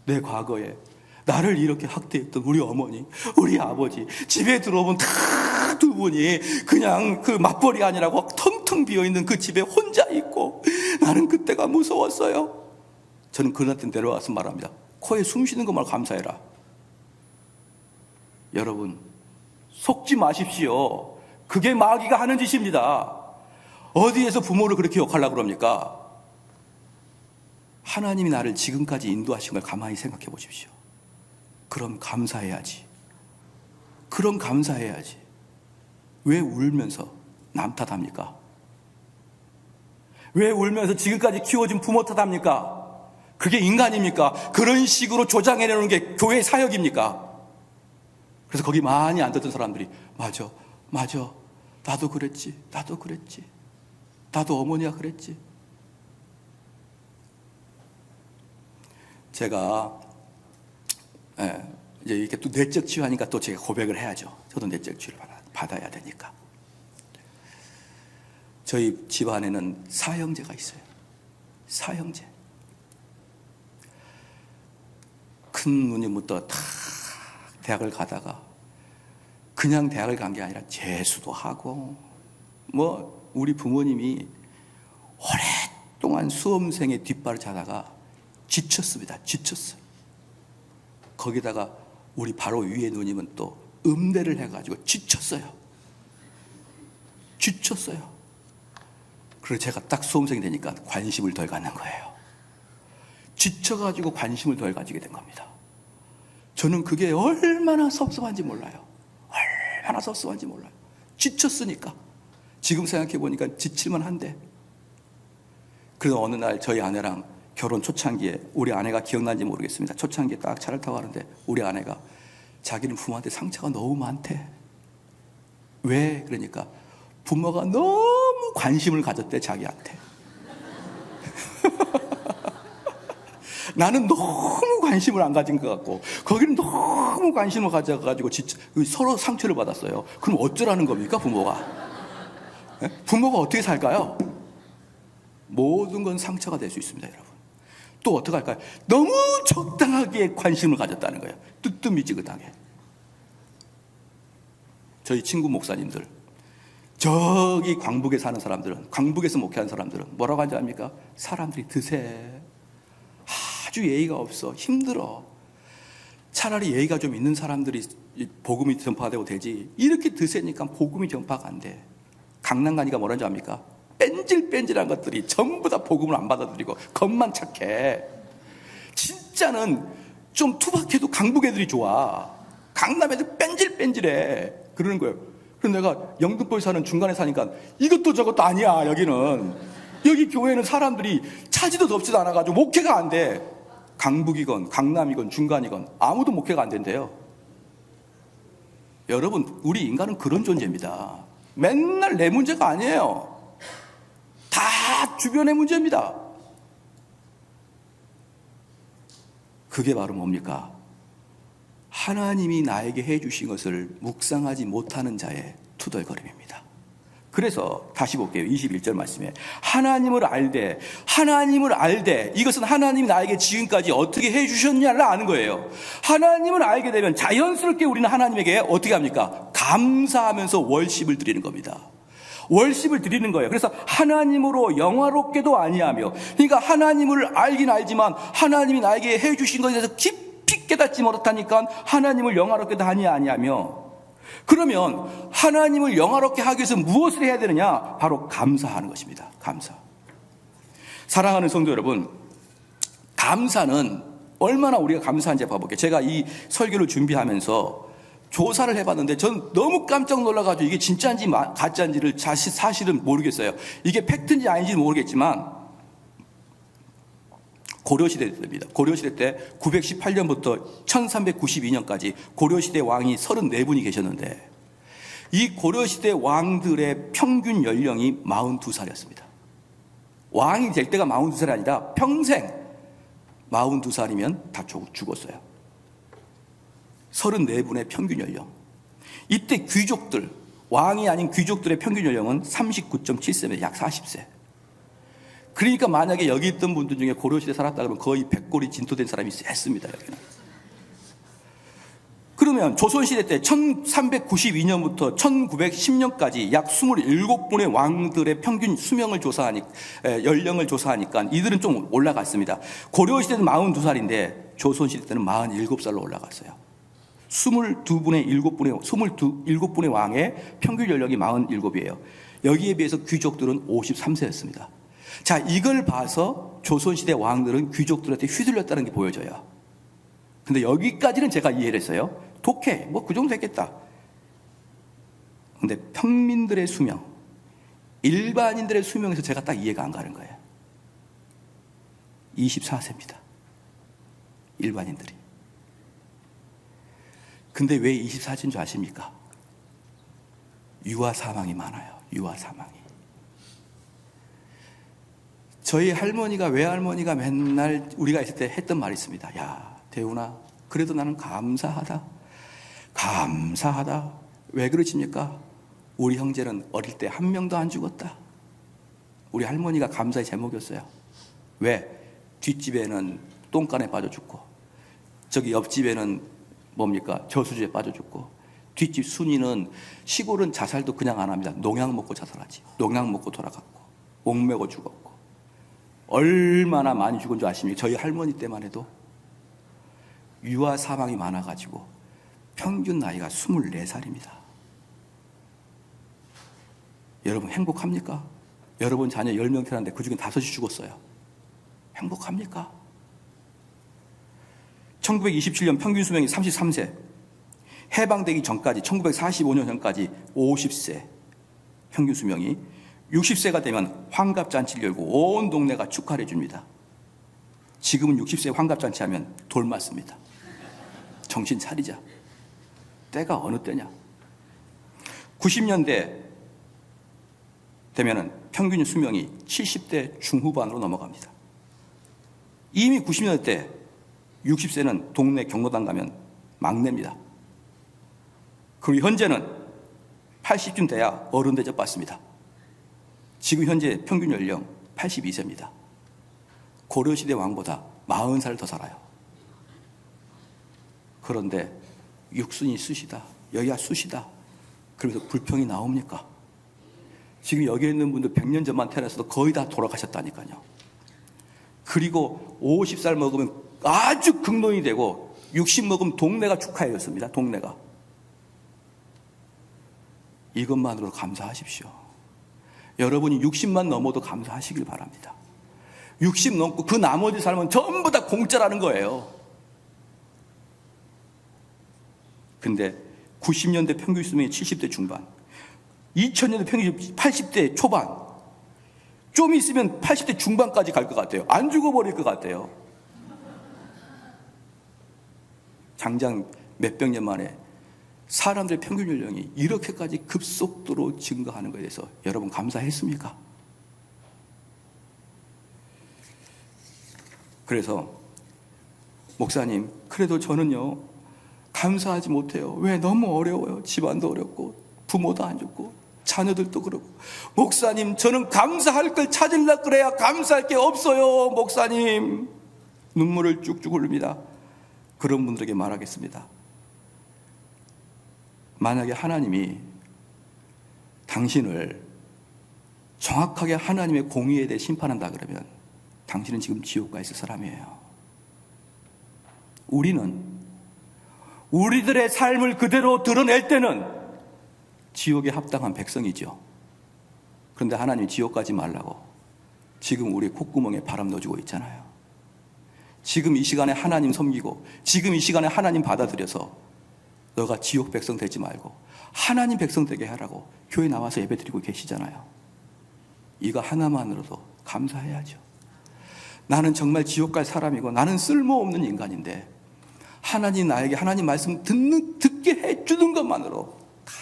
내 과거에 나를 이렇게 학대했던 우리 어머니, 우리 아버지, 집에 들어오면 다 두 분이 그냥 그 맞벌이 아니라고 텅텅 비어있는 그 집에 혼자 있고, 나는 그때가 무서웠어요. 저는 그날한테 내려와서 말합니다. 코에 숨 쉬는 것만 감사해라. 여러분, 속지 마십시오. 그게 마귀가 하는 짓입니다. 어디에서 부모를 그렇게 욕하려고 그럽니까? 하나님이 나를 지금까지 인도하신 걸 가만히 생각해 보십시오. 그럼 감사해야지. 그럼 감사해야지. 왜 울면서 남 탓합니까? 왜 울면서 지금까지 키워준 부모 탓합니까? 그게 인간입니까? 그런 식으로 조장해내는 게 교회 사역입니까? 그래서 거기 많이 앉았던 사람들이 맞아, 나도 그랬지, 나도 어머니가 그랬지. 제가 이제 이렇게 또 내적 치유하니까 또 제가 고백을 해야죠. 저도 내적 치유를 받아야 되니까. 저희 집안에는 사형제가 있어요. 사형제. 큰 누님부터 다 대학을 가다가 그냥 대학을 간 게 아니라 재수도 하고, 뭐 우리 부모님이 오랫동안 수험생의 뒷발을 차다가 지쳤습니다. 지쳤어요. 거기다가 우리 바로 위에 누님은 또 음대를 해가지고 지쳤어요. 그래서 제가 딱 수험생이 되니까 관심을 덜 갖는 거예요. 지쳐가지고 관심을 덜 가지게 된 겁니다. 저는 그게 얼마나 섭섭한지 몰라요. 지쳤으니까. 지금 생각해보니까 지칠만 한데. 그래서 어느 날 저희 아내랑 결혼 초창기에, 우리 아내가 기억나는지 모르겠습니다. 초창기에 딱 차를 타고 가는데 우리 아내가 자기는 부모한테 상처가 너무 많대. 왜? 그러니까 부모가 너무 관심을 가졌대, 자기한테. 나는 너무 관심을 안 가진 것 같고, 거기는 너무 관심을 가져가지고 서로 상처를 받았어요. 그럼 어쩌라는 겁니까, 부모가? 부모가 어떻게 살까요? 모든 건 상처가 될 수 있습니다, 여러분. 또 어떻게 할까요? 너무 적당하게 관심을 가졌다는 거예요. 뜨뜻미지근하게. 저희 친구 목사님들, 저기 광북에 사는 사람들은, 광북에서 목회하는 사람들은 뭐라고 하는지 압니까? 사람들이 드세. 아주 예의가 없어. 힘들어. 차라리 예의가 좀 있는 사람들이 복음이 전파되고 되지. 이렇게 드세니까 복음이 전파가 안 돼. 강남 가니까 뭐라는지 압니까? 뺀질뺀질한 것들이 전부 다 복음을 안 받아들이고 겉만 착해. 진짜는 좀 투박해도 강북 애들이 좋아. 강남 애들 뺀질뺀질해. 그러는 거예요. 그래서 내가 영등포에 사는 중간에 사니까 이것도 저것도 아니야. 여기 교회는 사람들이 차지도 덥지도 않아가지고 목회가 안 돼. 강북이건 강남이건 중간이건 아무도 목회가 안 된대요. 여러분, 우리 인간은 그런 존재입니다. 맨날 내 문제가 아니에요. 다 주변의 문제입니다. 그게 바로 뭡니까? 하나님이 나에게 해주신 것을 묵상하지 못하는 자의 투덜거림입니다. 그래서 다시 볼게요. 21절 말씀에 하나님을 알되 이것은 하나님이 나에게 지금까지 어떻게 해주셨냐를 아는 거예요. 하나님을 알게 되면 자연스럽게 우리는 하나님에게 어떻게 합니까? 감사하면서 월십을 드리는 겁니다. 월십을 드리는 거예요. 그래서 하나님으로 영화롭게도 아니하며, 그러니까 하나님을 알긴 알지만 하나님이 나에게 해주신 것에 대해서 깊이 깨닫지 못하니까 하나님을 영화롭게도 아니하며, 그러면 하나님을 영화롭게 하기 위해서 무엇을 해야 되느냐? 바로 감사하는 것입니다. 감사. 사랑하는 성도 여러분, 감사는 얼마나 우리가 감사한지 봐볼게요. 제가 이 설교를 준비하면서 조사를 해봤는데 전 너무 깜짝 놀라가지고 이게 진짜인지 가짜인지를 사실은 모르겠어요. 이게 팩트인지 아닌지는 모르겠지만 고려시대 때입니다. 고려시대 때 918년부터 1392년까지 고려시대 왕이 34분이 계셨는데 이 고려시대 왕들의 평균 연령이 42살이었습니다. 왕이 될 때가 42살이 아니라 평생 42살이면 다 죽었어요. 34분의 평균 연령. 이때 귀족들, 왕이 아닌 귀족들의 평균 연령은 39.7세입니다. 약 40세. 그러니까 만약에 여기 있던 분들 중에 고려시대 살았다 그러면 거의 백골이 진토된 사람이 했습니다. 여기는. 그러면 조선시대 때 1392년부터 1910년까지 약 27분의 왕들의 평균 수명을 연령을 조사하니까 이들은 좀 올라갔습니다. 고려시대는 42살인데 조선시대 때는 47살로 올라갔어요. 27분의 왕의 평균 연령이 47이에요. 여기에 비해서 귀족들은 53세였습니다. 자, 이걸 봐서 조선시대 왕들은 귀족들한테 휘둘렸다는 게 보여져요. 근데 여기까지는 제가 이해를 했어요. 독해, 그 정도 했겠다. 근데 평민들의 수명, 일반인들의 수명에서 제가 딱 이해가 안 가는 거예요. 24세입니다. 일반인들이. 근데 왜 24세인 줄 아십니까? 유아 사망이 많아요. 유아 사망이. 저희 할머니가, 외할머니가 맨날 우리가 있을 때 했던 말이 있습니다. 야, 대훈아, 그래도 나는 감사하다. 감사하다. 왜 그러십니까? 우리 형제는 어릴 때 한 명도 안 죽었다. 우리 할머니가 감사의 제목이었어요. 왜? 뒷집에는 똥간에 빠져 죽고, 저기 옆집에는 뭡니까? 저수지에 빠져 죽고, 뒷집 순이는 시골은 자살도 그냥 안 합니다. 농약 먹고 자살하지. 농약 먹고 돌아갔고, 옥매고 죽었고. 얼마나 많이 죽은 줄 아십니까? 저희 할머니 때만 해도 유아 사망이 많아가지고 평균 나이가 24살입니다. 여러분 행복합니까? 여러분 자녀 10명 태어났는데 그중에 5이 죽었어요. 행복합니까? 1927년 평균 수명이 33세, 해방되기 전까지 1945년 전까지 50세 평균 수명이, 60세가 되면 환갑잔치를 열고 온 동네가 축하를 해줍니다. 지금은 60세 환갑잔치 하면 돌 맞습니다. 정신 차리자. 때가 어느 때냐. 90년대 되면은 평균 수명이 70대 중후반으로 넘어갑니다. 이미 90년대 때 60세는 동네 경로당 가면 막내입니다. 그리고 현재는 80쯤 돼야 어른 대접 받습니다. 지금 현재 평균 연령 82세입니다. 고려시대 왕보다 40살 더 살아요. 그런데 육순이 쑤시다, 여기가 쑤시다, 그러면서 불평이 나옵니까? 지금 여기 있는 분들 100년 전만 태어났어도 거의 다 돌아가셨다니까요. 그리고 50살 먹으면 아주 극노인이 되고 60 먹으면 동네가 축하해줬습니다. 동네가. 이것만으로 감사하십시오. 여러분이 60만 넘어도 감사하시길 바랍니다. 60 넘고 그 나머지 삶은 전부 다 공짜라는 거예요. 근데 90년대 평균 수명이 70대 중반, 2000년대 평균 80대 초반, 좀 있으면 80대 중반까지 갈 것 같아요. 안 죽어버릴 것 같아요. 당장 몇백 년 만에 사람들의 평균 연령이 이렇게까지 급속도로 증가하는 것에 대해서 여러분 감사했습니까? 그래서 목사님, 그래도 저는요 감사하지 못해요. 왜? 너무 어려워요. 집안도 어렵고 부모도 안 좋고 자녀들도 그렇고. 목사님, 저는 감사할 걸 찾으려고 그래야 감사할 게 없어요. 목사님, 눈물을 쭉쭉 흘립니다. 그런 분들에게 말하겠습니다. 만약에 하나님이 당신을 정확하게 하나님의 공의에 대해 심판한다 그러면 당신은 지금 지옥 가 있을 사람이에요. 우리는 우리들의 삶을 그대로 드러낼 때는 지옥에 합당한 백성이죠. 그런데 하나님이 지옥 가지 말라고 지금 우리 콧구멍에 바람 넣어주고 있잖아요. 지금 이 시간에 하나님 섬기고 지금 이 시간에 하나님 받아들여서 너가 지옥 백성 되지 말고 하나님 백성 되게 하라고 교회 나와서 예배드리고 계시잖아요. 이거 하나만으로도 감사해야죠. 나는 정말 지옥 갈 사람이고 나는 쓸모없는 인간인데 하나님 나에게 하나님 말씀 듣게 해주는 것만으로 다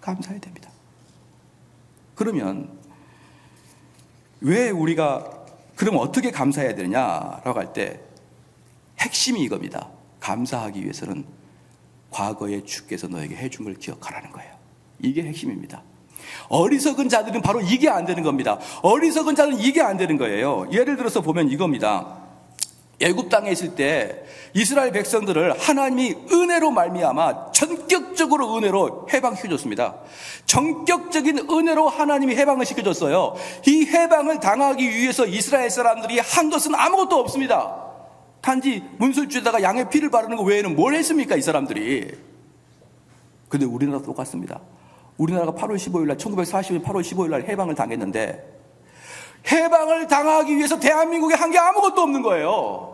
감사해야 됩니다. 그러면 왜 우리가 그럼 어떻게 감사해야 되느냐라고 할 때 핵심이 이겁니다. 감사하기 위해서는 과거에 주께서 너에게 해준 걸 기억하라는 거예요. 이게 핵심입니다. 어리석은 자들은 바로 이게 안 되는 겁니다. 어리석은 자는 이게 안 되는 거예요. 예를 들어서 보면 이겁니다. 애굽 땅에 있을 때 이스라엘 백성들을 하나님이 은혜로 말미암아 전격적으로 은혜로 해방시켜줬습니다. 전격적인 은혜로 하나님이 해방을 시켜줬어요. 이 해방을 당하기 위해서 이스라엘 사람들이 한 것은 아무것도 없습니다. 단지 문설주에다가 양의 피를 바르는 것 외에는 뭘 했습니까, 이 사람들이? 근데 우리나라도 똑같습니다. 우리나라가 8월 15일 날 1940년 8월 15일 날 해방을 당했는데, 해방을 당하기 위해서 대한민국에 한 게 아무것도 없는 거예요.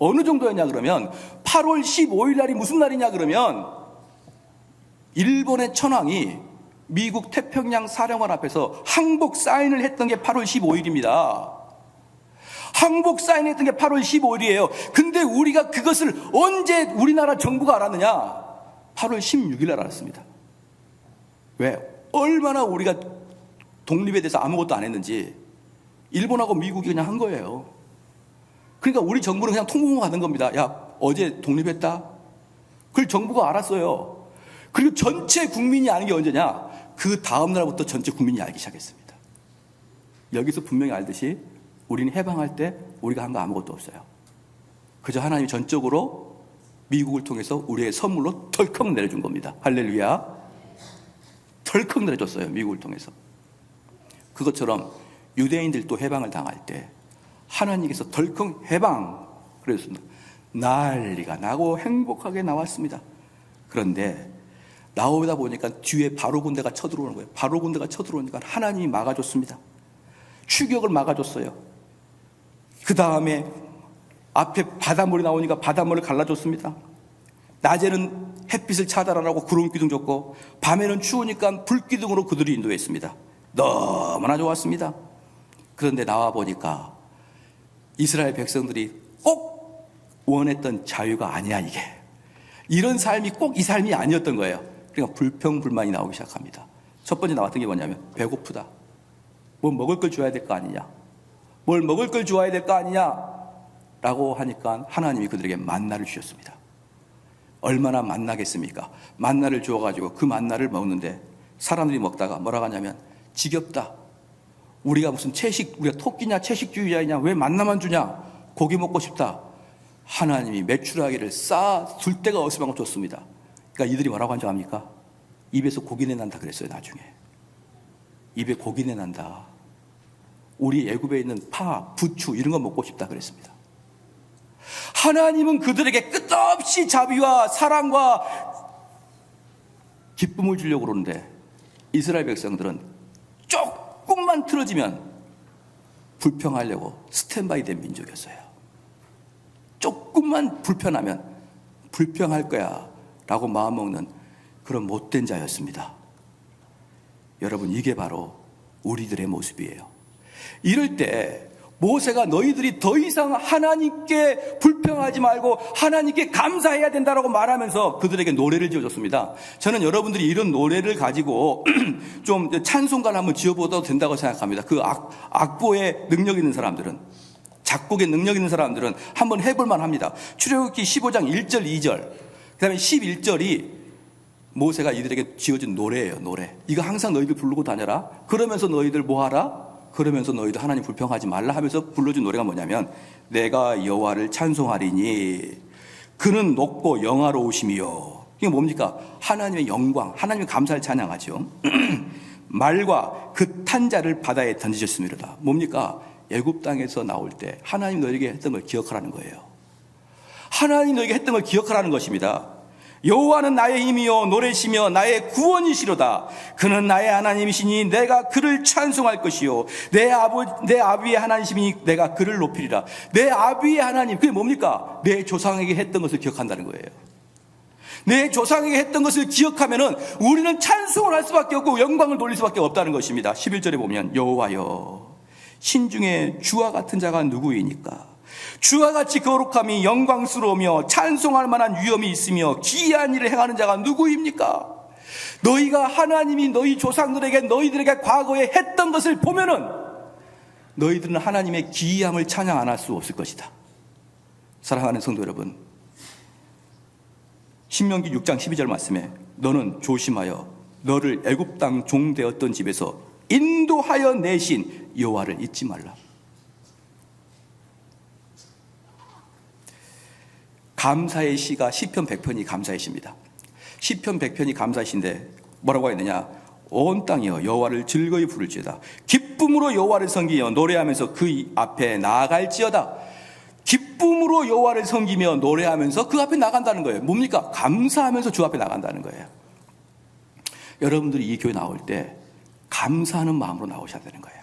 어느 정도였냐 그러면 8월 15일 날이 무슨 날이냐 그러면 일본의 천황이 미국 태평양 사령관 앞에서 항복 사인을 했던 게 8월 15일입니다. 항복 사인했던 게 8월 15일이에요. 근데 우리가 그것을 언제 우리나라 정부가 알았느냐? 8월 16일 날 알았습니다. 왜? 얼마나 우리가 독립에 대해서 아무것도 안 했는지 일본하고 미국이 그냥 한 거예요. 그러니까 우리 정부는 그냥 통보만 받은 겁니다. 야, 어제 독립했다? 그걸 정부가 알았어요. 그리고 전체 국민이 아는 게 언제냐? 그 다음 날부터 전체 국민이 알기 시작했습니다. 여기서 분명히 알듯이 우리는 해방할 때 우리가 한 거 아무것도 없어요. 그저 하나님이 전적으로 미국을 통해서 우리의 선물로 덜컥 내려준 겁니다. 할렐루야. 덜컥 내려줬어요. 미국을 통해서. 그것처럼 유대인들도 해방을 당할 때 하나님께서 덜컥 해방 그랬습니다. 난리가 나고 행복하게 나왔습니다. 그런데 나오다 보니까 뒤에 바로 군대가 쳐들어오는 거예요. 바로 군대가 쳐들어오니까 하나님이 막아줬습니다. 추격을 막아줬어요. 그 다음에 앞에 바닷물이 나오니까 바닷물을 갈라줬습니다. 낮에는 햇빛을 차단하라고 구름 기둥 줬고, 밤에는 추우니까 불기둥으로 그들을 인도했습니다. 너무나 좋았습니다. 그런데 나와 보니까 이스라엘 백성들이 꼭 원했던 자유가 아니야, 이게. 이런 삶이 꼭 이 삶이 아니었던 거예요. 그러니까 불평불만이 나오기 시작합니다. 첫 번째 나왔던 게 뭐냐면 배고프다. 뭐 먹을 걸 줘야 될 거 아니냐. 뭘 먹을 걸 줘야 될 거 아니냐 라고 하니까 하나님이 그들에게 만나를 주셨습니다. 얼마나 만나겠습니까? 만나를 주어가지고 그 만나를 먹는데 사람들이 먹다가 뭐라고 하냐면 지겹다. 우리가 무슨 우리가 토끼냐 채식주의자이냐, 왜 만나만 주냐, 고기 먹고 싶다. 하나님이 메추라기를 둘 데가 없을 만큼 줬습니다. 그러니까 이들이 뭐라고 한 줄 압니까? 입에서 고기내 난다 그랬어요. 나중에 입에 고기내 난다. 우리 애굽에 있는 파, 부추 이런 거 먹고 싶다 그랬습니다. 하나님은 그들에게 끝없이 자비와 사랑과 기쁨을 주려고 그러는데 이스라엘 백성들은 조금만 틀어지면 불평하려고 스탠바이 된 민족이었어요. 조금만 불편하면 불평할 거야 라고 마음먹는 그런 못된 자였습니다. 여러분, 이게 바로 우리들의 모습이에요. 이럴 때 모세가 너희들이 더 이상 하나님께 불평하지 말고 하나님께 감사해야 된다라고 말하면서 그들에게 노래를 지어줬습니다. 저는 여러분들이 이런 노래를 가지고 좀 찬송가를 한번 지어보도 된다고 생각합니다. 그 악보에 능력 있는 사람들은, 작곡에 능력 있는 사람들은 한번 해볼만 합니다. 출애굽기 15장 1절 2절 그 다음에 11절이 모세가 이들에게 지어준 노래예요. 노래. 이거 항상 너희들 부르고 다녀라. 그러면서 너희들 뭐하라? 그러면서 너희도 하나님 불평하지 말라 하면서 불러준 노래가 뭐냐면, 내가 여호와를 찬송하리니 그는 높고 영화로우심이요. 이게 뭡니까? 하나님의 영광, 하나님의 감사를 찬양하죠. 말과 그 탄 자를 바다에 던지셨음이로다. 뭡니까? 애굽 땅에서 나올 때 하나님 너에게 했던 걸 기억하라는 거예요. 하나님 너에게 했던 걸 기억하라는 것입니다. 여호와는 나의 힘이요 노래시며 나의 구원이시로다. 그는 나의 하나님이시니 내가 그를 찬송할 것이요 내 아비의 하나님이시니 내가 그를 높이리라. 내 아비의 하나님, 그게 뭡니까? 내 조상에게 했던 것을 기억한다는 거예요. 내 조상에게 했던 것을 기억하면은 우리는 찬송을 할 수밖에 없고 영광을 돌릴 수밖에 없다는 것입니다. 11절에 보면 여호와여, 신중에 주와 같은 자가 누구이니까? 주와 같이 거룩함이 영광스러우며 찬송할 만한 위엄이 있으며 기이한 일을 행하는 자가 누구입니까? 너희가 하나님이 너희 조상들에게 너희들에게 과거에 했던 것을 보면은 너희들은 하나님의 기이함을 찬양 안 할 수 없을 것이다. 사랑하는 성도 여러분, 신명기 6장 12절 말씀에 너는 조심하여 너를 애굽 땅 종되었던 집에서 인도하여 내신 여호와를 잊지 말라. 감사의 시가 시편 100편이 감사의 시입니다. 시편 100편이 감사의 시인데 뭐라고 했느냐? 온 땅이여 여호와를 즐거이 부를지어다. 기쁨으로 여호와를 섬기며 노래하면서 그 앞에 나아갈지어다. 기쁨으로 여호와를 섬기며 노래하면서 그 앞에 나간다는 거예요. 뭡니까? 감사하면서 주 앞에 나간다는 거예요. 여러분들이 이 교회 나올 때 감사하는 마음으로 나오셔야 되는 거예요.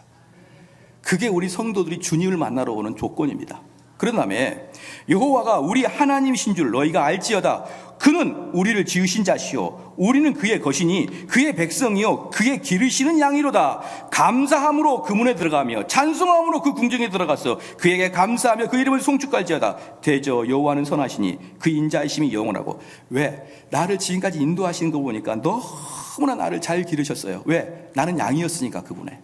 그게 우리 성도들이 주님을 만나러 오는 조건입니다. 그런 다음에 여호와가 우리 하나님이신 줄 너희가 알지어다. 그는 우리를 지으신 자시오 우리는 그의 것이니 그의 백성이요 그의 기르시는 양이로다. 감사함으로 그 문에 들어가며 찬송함으로 그 궁정에 들어가서 그에게 감사하며 그 이름을 송축할지어다. 대저 여호와는 선하시니 그 인자하심이 영원하고. 왜? 나를 지금까지 인도하시는 거 보니까 너무나 나를 잘 기르셨어요. 왜? 나는 양이었으니까 그분의.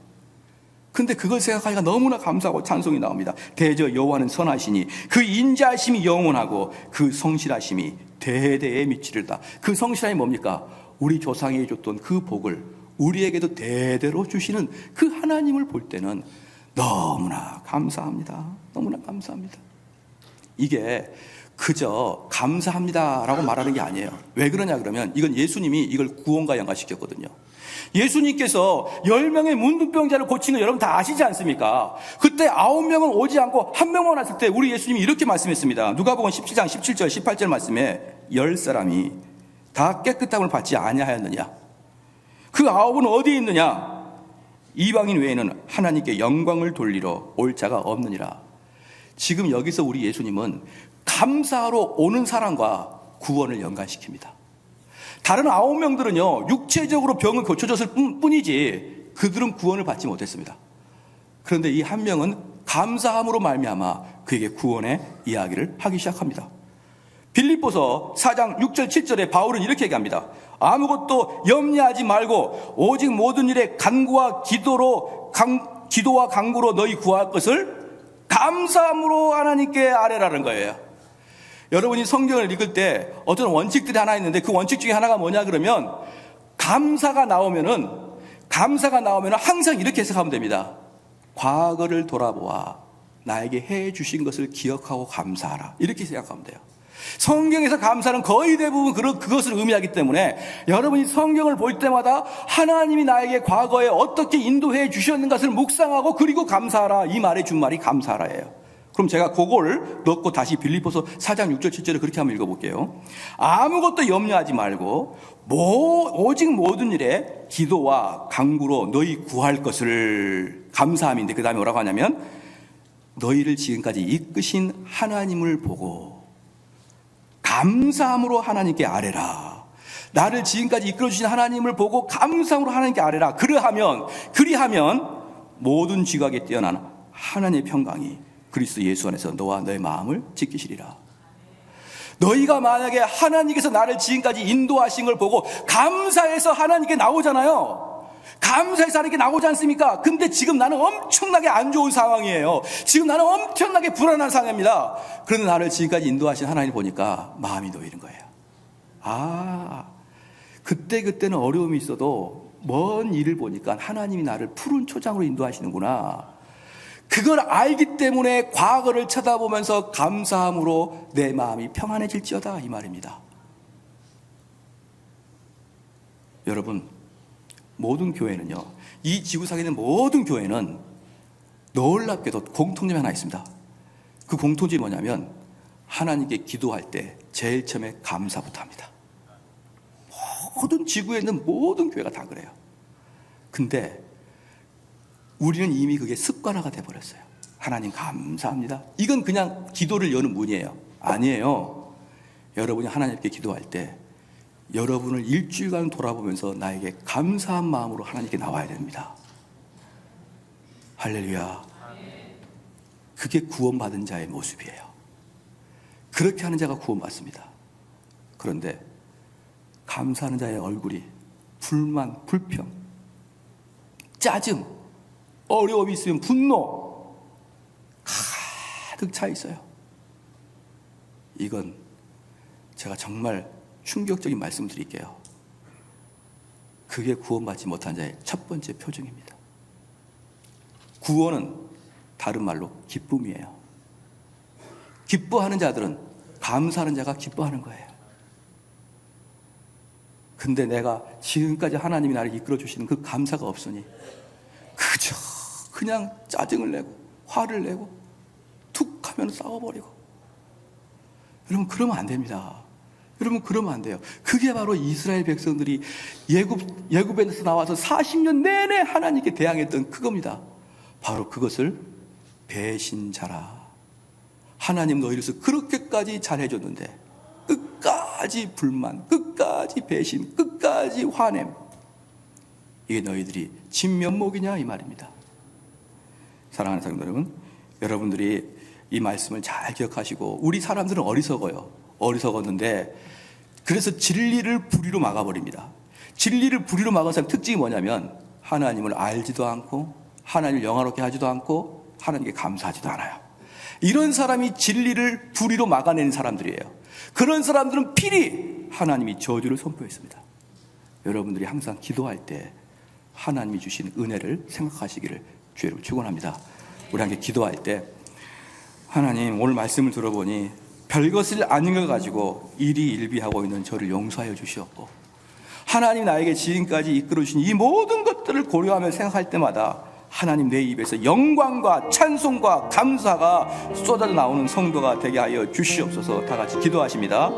근데 그걸 생각하니까 너무나 감사하고 찬송이 나옵니다. 대저 여호와는 선하시니 그 인자하심이 영원하고 그 성실하심이 대대에 미치리다. 그 성실함이 뭡니까? 우리 조상이 줬던 그 복을 우리에게도 대대로 주시는 그 하나님을 볼 때는 너무나 감사합니다. 너무나 감사합니다. 이게 그저 감사합니다라고 말하는 게 아니에요. 왜 그러냐 그러면 이건 예수님이 이걸 구원과 연관시켰거든요. 예수님께서 10명의 문둥병자를 고친 거 여러분 다 아시지 않습니까? 그때 9명은 오지 않고 1명만 왔을 때 우리 예수님이 이렇게 말씀했습니다. 누가복음 17장 17절 18절 말씀에 10사람이 다 깨끗함을 받지 아니하였느냐? 그 9은 어디에 있느냐? 이방인 외에는 하나님께 영광을 돌리러 올 자가 없느니라. 지금 여기서 우리 예수님은 감사하러 오는 사람과 구원을 연관시킵니다. 다른 9명들은요 육체적으로 병을 고쳐줬을 뿐이지 그들은 구원을 받지 못했습니다. 그런데 이 한 명은 감사함으로 말미암아 그에게 구원의 이야기를 하기 시작합니다. 빌립보서 4장 6절 7절에 바울은 이렇게 얘기합니다. 아무것도 염려하지 말고 오직 모든 일에 간구와 기도와 간구로 너희 구할 것을 감사함으로 하나님께 아뢰라는 거예요. 여러분이 성경을 읽을 때 어떤 원칙들이 하나 있는데 그 원칙 중에 하나가 뭐냐 그러면 감사가 나오면은 항상 이렇게 해석하면 됩니다. 과거를 돌아보아 나에게 해 주신 것을 기억하고 감사하라. 이렇게 생각하면 돼요. 성경에서 감사는 거의 대부분 그것을 의미하기 때문에 여러분이 성경을 볼 때마다 하나님이 나에게 과거에 어떻게 인도해 주셨는가 것을 묵상하고 그리고 감사하라. 이 말의 준말이 감사하라예요. 그럼 제가 그걸 넣고 다시 빌립보서 4장 6절 7절을 그렇게 한번 읽어볼게요. 아무것도 염려하지 말고 오직 모든 일에 기도와 간구로 너희 구할 것을 감사함인데 그 다음에 뭐라고 하냐면 너희를 지금까지 이끄신 하나님을 보고 감사함으로 하나님께 아뢰라. 나를 지금까지 이끌어주신 하나님을 보고 감사함으로 하나님께 아뢰라. 그리하면 모든 지각에 뛰어난 하나님의 평강이 그리스도 예수 안에서 너와 너의 마음을 지키시리라. 너희가 만약에 하나님께서 나를 지금까지 인도하신 걸 보고 감사해서 하나님께 나오잖아요. 감사해서 하나님께 나오지 않습니까? 근데 지금 나는 엄청나게 안 좋은 상황이에요. 지금 나는 엄청나게 불안한 상황입니다. 그런데 나를 지금까지 인도하신 하나님 보니까 마음이 놓이는 거예요. 그때는 어려움이 있어도 먼 일을 보니까 하나님이 나를 푸른 초장으로 인도하시는구나. 그걸 알기 때문에 과거를 쳐다보면서 감사함으로 내 마음이 평안해질지어다 이 말입니다. 여러분, 모든 교회는요, 이 지구상에 있는 모든 교회는 놀랍게도 공통점이 하나 있습니다. 그 공통점이 뭐냐면 하나님께 기도할 때 제일 처음에 감사부터 합니다. 모든 지구에 있는 모든 교회가 다 그래요. 근데 우리는 이미 그게 습관화가 돼버렸어요. 하나님 감사합니다. 이건 그냥 기도를 여는 문이에요. 아니에요. 여러분이 하나님께 기도할 때 여러분을 일주일간 돌아보면서 나에게 감사한 마음으로 하나님께 나와야 됩니다. 할렐루야. 그게 구원받은 자의 모습이에요. 그렇게 하는 자가 구원받습니다. 그런데 감사하는 자의 얼굴이 불만, 불평, 짜증, 어려움이 있으면 분노 가득 차 있어요. 이건 제가 정말 충격적인 말씀을 드릴게요. 그게 구원받지 못한 자의 첫 번째 표징입니다. 구원은 다른 말로 기쁨이에요. 기뻐하는 자들은 감사하는 자가 기뻐하는 거예요. 근데 내가 지금까지 하나님이 나를 이끌어 주시는 그 감사가 없으니 그저 그냥 짜증을 내고 화를 내고 툭 하면 싸워버리고. 여러분 그러면 안 됩니다. 여러분 그러면 안 돼요. 그게 바로 이스라엘 백성들이 예굽에서 나와서 40년 내내 하나님께 대항했던 그겁니다. 바로 그것을 배신자라. 하나님 너희를 그렇게까지 잘해줬는데 끝까지 불만, 끝까지 배신, 끝까지 화냄. 이게 너희들이 진면목이냐 이 말입니다. 사랑하는 성도 여러분, 여러분들이 이 말씀을 잘 기억하시고, 우리 사람들은 어리석었는데 그래서 진리를 불의로 막아버립니다. 진리를 불의로 막은 사람 특징이 뭐냐면 하나님을 알지도 않고 하나님을 영화롭게 하지도 않고 하나님께 감사하지도 않아요. 이런 사람이 진리를 불의로 막아내는 사람들이에요. 그런 사람들은 필히 하나님이 저주를 선포했습니다. 여러분들이 항상 기도할 때 하나님이 주신 은혜를 생각하시기를 주의로 축원합니다. 우리 함께 기도할 때, 하나님 오늘 말씀을 들어보니 별것을 아닌 걸 가지고 일희일비하고 있는 저를 용서하여 주시옵고, 하나님 나에게 지금까지 이끌어 주신 이 모든 것들을 고려하며 생각할 때마다 하나님 내 입에서 영광과 찬송과 감사가 쏟아져 나오는 성도가 되게 하여 주시옵소서. 다 같이 기도하십니다.